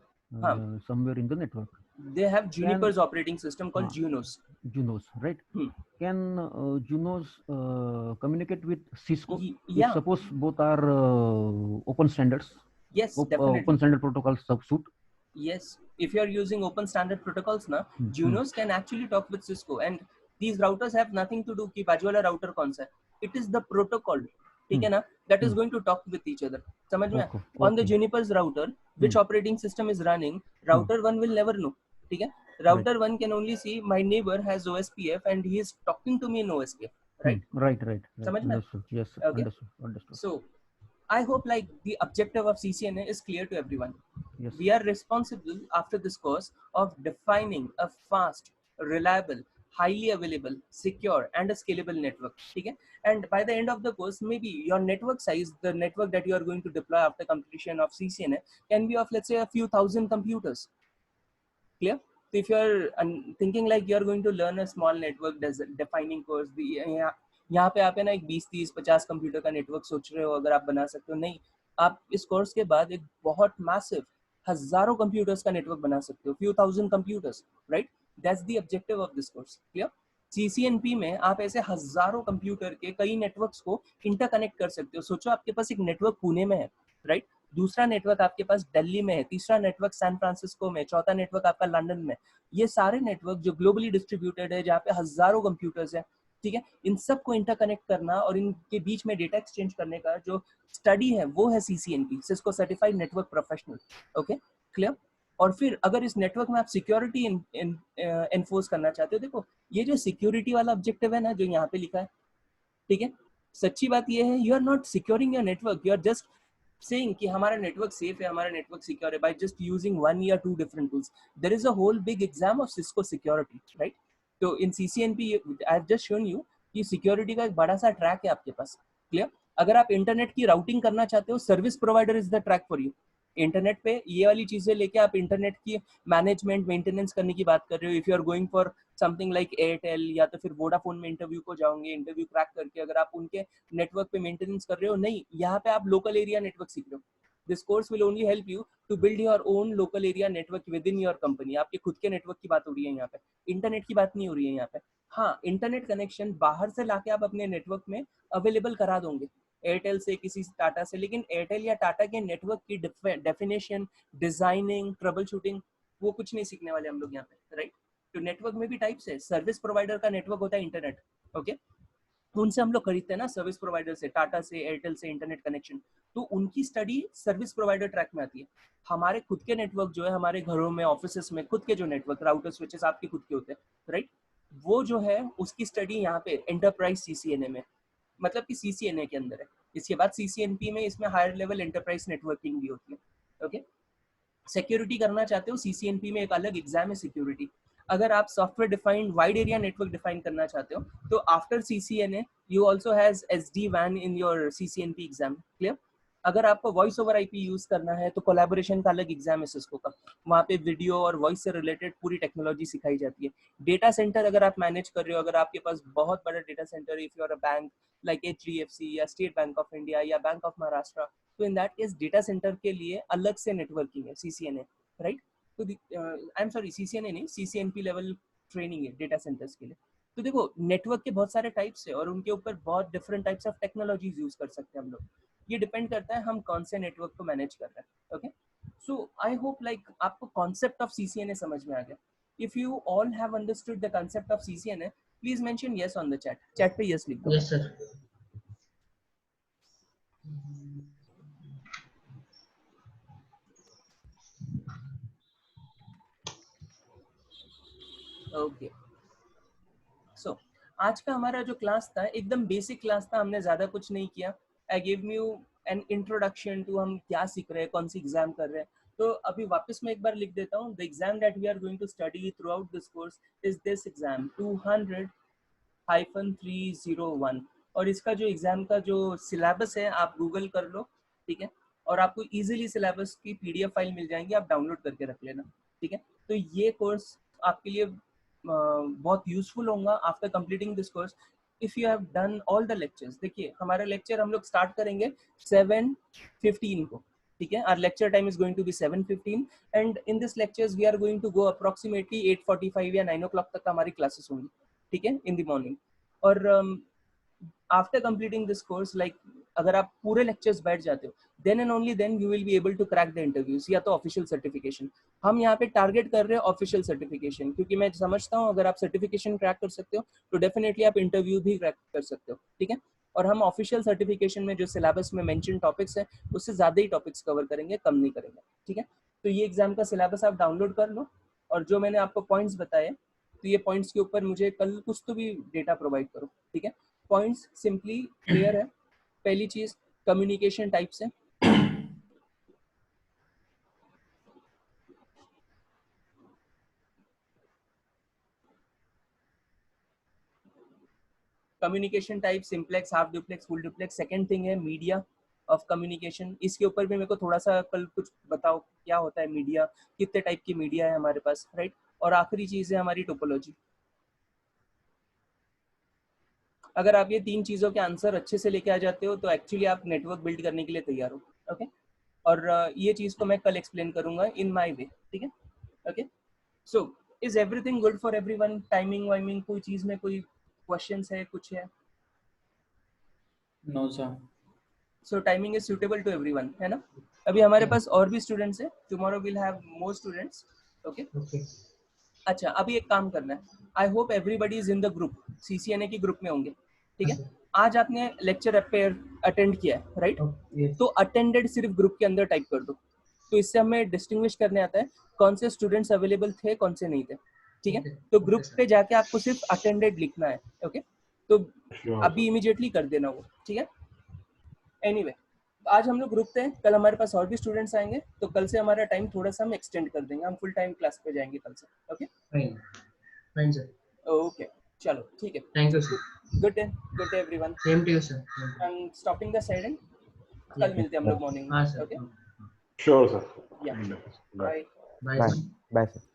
somewhere in the network. They have Juniper's operating system called Junos. Junos, right? Can Junos communicate with Cisco? Yeah. If suppose both are open standards. Yes, definitely. Open standard protocols suit. Yes, if you are using open standard protocols ना, Junos can actually talk with Cisco, and these routers have nothing to do कि बाजू वाला router कौन सा है. It is the protocol, ठीक है ना, that is going to talk with each other. समझ में? On the Juniper's router, which operating system is running, router 1 will never know. ठीक है? Router 1 can only see my neighbor has OSPF and he is talking to me in OSPF, right? Right. समझ में? Yes, okay. Understood. So, I hope like the objective of CCNA is clear to everyone. Yes. We are responsible after this course of defining a fast, reliable, highly available, secure and a scalable network. Okay? And by the end of the course, maybe your network size, the network that you are going to deploy after completion of CCNA can be of, let's say, a few thousand computers. Clear? So if you are thinking like you are going to learn a small network defining course, यहाँ पे आप है ना एक 20, 30, 50 कंप्यूटर का नेटवर्क सोच रहे हो अगर आप बना सकते हो, नहीं, आप इस कोर्स के बाद एक बहुत मैसिव हजारों कंप्यूटर्स का नेटवर्क बना सकते हो, few thousand computers, right? That's the objective of this course. Clear? CCNP में आप ऐसे हजारों कंप्यूटर के कई नेटवर्क्स को इंटरकनेक्ट कर सकते हो. सोचो आपके पास एक नेटवर्क पुणे में है, राइट? दूसरा नेटवर्क आपके पास दिल्ली में है, तीसरा नेटवर्क सैन फ्रांसिस्को में, चौथा नेटवर्क आपका लंदन में. ये सारे नेटवर्क जो ग्लोबली डिस्ट्रीब्यूटेड है, जहाँ पे हजारों कंप्यूटर्स हैं, ठीक है, इन सब को इंटरकनेक्ट करना और इनके बीच में डेटा एक्सचेंज करने का जो स्टडी है वो है CCNP, Cisco certified network professional. Okay, clear? और फिर अगर इस नेटवर्क में आप सिक्योरिटी एनफोर्स करना चाहते हो, देखो ये जो सिक्योरिटी वाला ऑब्जेक्टिव है ना जो यहाँ पे लिखा है, ठीक है, सच्ची बात ये है, you are not securing your network, you are just saying कि हमारा नेटवर्क सेफ है, हमारा नेटवर्क सिक्योर है by just using one या two different tools. There is a whole big exam of Cisco security, right? तो in CCNP I have just shown you कि सिक्योरिटी का एक बड़ा सा ट्रैक है आपके पास, क्लियर? अगर आप इंटरनेट की राउटिंग करना चाहते हो, service provider is the track for you. Internet पे ये वाली चीजें लेके आप इंटरनेट की मैनेजमेंट मेंटेनेंस करने की बात कर रहे हो. If you are going for something like Airtel या तो फिर वोडाफोन में इंटरव्यू को जाओगे, इंटरव्यू क्रैक करके अगर आप उनके नेटवर्क पे मेंटेनेंस कर रहे हो, नहीं, यहाँ पे आप लोकल एरिया नेटवर्क सीख रहे हो. This course will only help you to build your own local area network within your company. आपके खुद के नेटवर्क की बात हो रही है यहाँ पे, इंटरनेट की बात नहीं हो रही है यहाँ पे. हाँ, इंटरनेट कनेक्शन बाहर से लाके आप अपने नेटवर्क में अवेलेबल करा दोगे, एयरटेल से, किसी टाटा से, लेकिन एयरटेल या टाटा के नेटवर्क की डेफिनेशन, डिजाइनिंग, ट्रबल शूटिंग, वो कुछ नहीं सीखने वाले हम लोग यहाँ पे, राइट? तो नेटवर्क में भी टाइप्स है. सर्विस प्रोवाइडर का नेटवर्क होता है इंटरनेट, ओके? उनसे हम लोग खरीदते हैं ना, सर्विस प्रोवाइडर से, टाटा से, एयरटेल से इंटरनेट कनेक्शन, तो उनकी स्टडी सर्विस प्रोवाइडर ट्रैक में आती है. हमारे खुद के नेटवर्क जो है, हमारे घरों में, ऑफिसेस में खुद के जो नेटवर्क, राउटर स्विचेस आपके खुद के होते हैं, राइट? वो जो है उसकी स्टडी यहाँ पे एंटरप्राइज CCNA में, मतलब कि CCNA के अंदर है. इसके बाद CCNP में इसमें हायर लेवल एंटरप्राइज नेटवर्किंग भी होती है, ओके? सिक्योरिटी करना चाहते हो, CCNP में एक अलग एग्जाम है सिक्योरिटी. अगर आप software defined wide area network define करना चाहते हो, तो after CCNA you also has SD-WAN in your CCNP exam, clear? अगर आपको वॉइस ओवर IP यूज करना है तो कोलैबोरेशन का अलग एग्जाम है सिस्को का, वहाँ पे वीडियो और वॉइस से रिलेटेड पूरी टेक्नोलॉजी सिखाई जाती है. डेटा सेंटर अगर आप मैनेज कर रहे हो, अगर आपके पास बहुत बड़ा data centre, if you are a bank like HDFC या स्टेट बैंक ऑफ इंडिया या बैंक ऑफ महाराष्ट्र, तो in that case data centre के लिए अलग से नेटवर्किंग है, CCNA, राइट? तो आई एम सॉरी, CCNA नहीं, CCNP लेवल ट्रेनिंग है डेटा सेंटर्स के लिए. तो देखो, नेटवर्क के बहुत सारे टाइप्स है और उनके ऊपर बहुत different types of technologies use कर सकते हैं हम लोग. ये डिपेंड करता है हम कौन से नेटवर्क को मैनेज कर रहे हैं, okay? So I hope like आपको कॉन्सेप्ट ऑफ CCNA समझ में आ गया. If you all have understood the concept of CCNA, please mention yes on the chat पे यस लिख दो. Yes sir. ओके, सो आज का हमारा जो क्लास था एकदम बेसिक क्लास था, हमने ज्यादा कुछ नहीं किया. I give you an introduction to हम क्या सीख रहे हैं, कौन सी एग्जाम कर रहे हैं. तो अभी वापस मैं एक बार लिख देता हूँ. The exam that we are going to study throughout this course is this exam 200-301. और इसका जो एग्जाम का जो सिलेबस है आप गूगल कर लो, ठीक है? और आपको इजीली सिलेबस की PDF फाइल मिल जाएंगी, आप डाउनलोड करके रख लेना, ठीक है? तो ये कोर्स आपके लिए बहुत यूजफुल होगा after completing this course. If you have done all the lectures, देखिए हमारा लेक्चर हम लोग स्टार्ट करेंगे 7:15 को, ठीक है? Our lecture time is going to be 7:15 and in this lectures we are going to go approximately 8:45 या 9 o'clock तक हमारी क्लासेस होंगी, ठीक है, इन द मॉर्निंग. और after completing this course, like अगर आप पूरे लेक्चर्स बैठ जाते हो, then and only then you will be able to crack the interviews या तो ऑफिशियल सर्टिफिकेशन. हम यहाँ पे टारगेट कर रहे हैं ऑफिशियल सर्टिफिकेशन, क्योंकि मैं समझता हूँ अगर आप सर्टिफिकेशन क्रैक कर सकते हो तो डेफिनेटली आप इंटरव्यू भी क्रैक कर सकते हो, ठीक है? और हम ऑफिशियल सर्टिफिकेशन में जो सिलेबस में मेंशन टॉपिक्स है उससे ज्यादा ही टॉपिक्स कवर करेंगे, कम नहीं करेंगे, ठीक है? तो ये एग्जाम का सिलेबस आप डाउनलोड कर लो और जो मैंने आपको पॉइंट्स बताए, तो ये पॉइंट्स के ऊपर मुझे कल कुछ तो भी डेटा प्रोवाइड करो, ठीक है? पॉइंट्स सिंपली क्लियर है. पहली चीज कम्युनिकेशन टाइप्स है. Communication type simplex, half duplex, full duplex. Second thing है मीडिया ऑफ कम्युनिकेशन. इसके ऊपर भी मेरे को थोड़ा सा कल कुछ बताओ क्या होता है मीडिया, कितने टाइप की मीडिया है हमारे पास, राइट? और आखिरी चीज है हमारी टोपोलॉजी. अगर आप ये तीन चीजों के आंसर अच्छे से लेके आ जाते हो तो एक्चुअली आप नेटवर्क बिल्ड करने के लिए तैयार हो, ओके? और ये चीज को मैं कल एक्सप्लेन करूंगा इन माय वे, ठीक है? Okay, so is everything good for everyone? Timing वाइमिंग कोई चीज में कोई क्वेश्चंस है, कुछ है? No sir. So timing is suitable to everyone, है ना? अभी हमारे पास और भी स्टूडेंट्स है, tomorrow we'll have more students, okay? अच्छा, अभी एक काम करना है. I hope everybody is in the group, CCNA की ग्रुप में होंगे, ठीक है? आज आपने लेक्चर अटेंड किया है, राइट? तो अटेंडेड सिर्फ ग्रुप के अंदर टाइप कर दो, तो इससे हमें डिस्टिंग्विश करने आता है कौन से स्टूडेंट्स अवेलेबल थे, कौन से नहीं थे, ठीक है? तो ग्रुप पे जाके आपको सिर्फ अटेंडेड लिखना है, ओके? तो Sure, अभी इमीडिएटली कर देना वो, ठीक है। एनीवे आज हम लोग रुकते हैं, कल हमारे पास और भी स्टूडेंट्स आएंगे, तो कल से हमारा टाइम थोड़ा सा हम एक्सटेंड कर देंगे, हम फुल टाइम क्लास पे जाएंगे कल से। Okay fine sir. ओके चलो ठीक है, thank you sir. Good day everyone. Same to you sir. I am stopping the side, कल मिलते हैं हम लोग मॉर्निंग में। हाँ सर। Okay sure, sir. या Bye. Bye. Bye Bye. Sir. Bye, sir.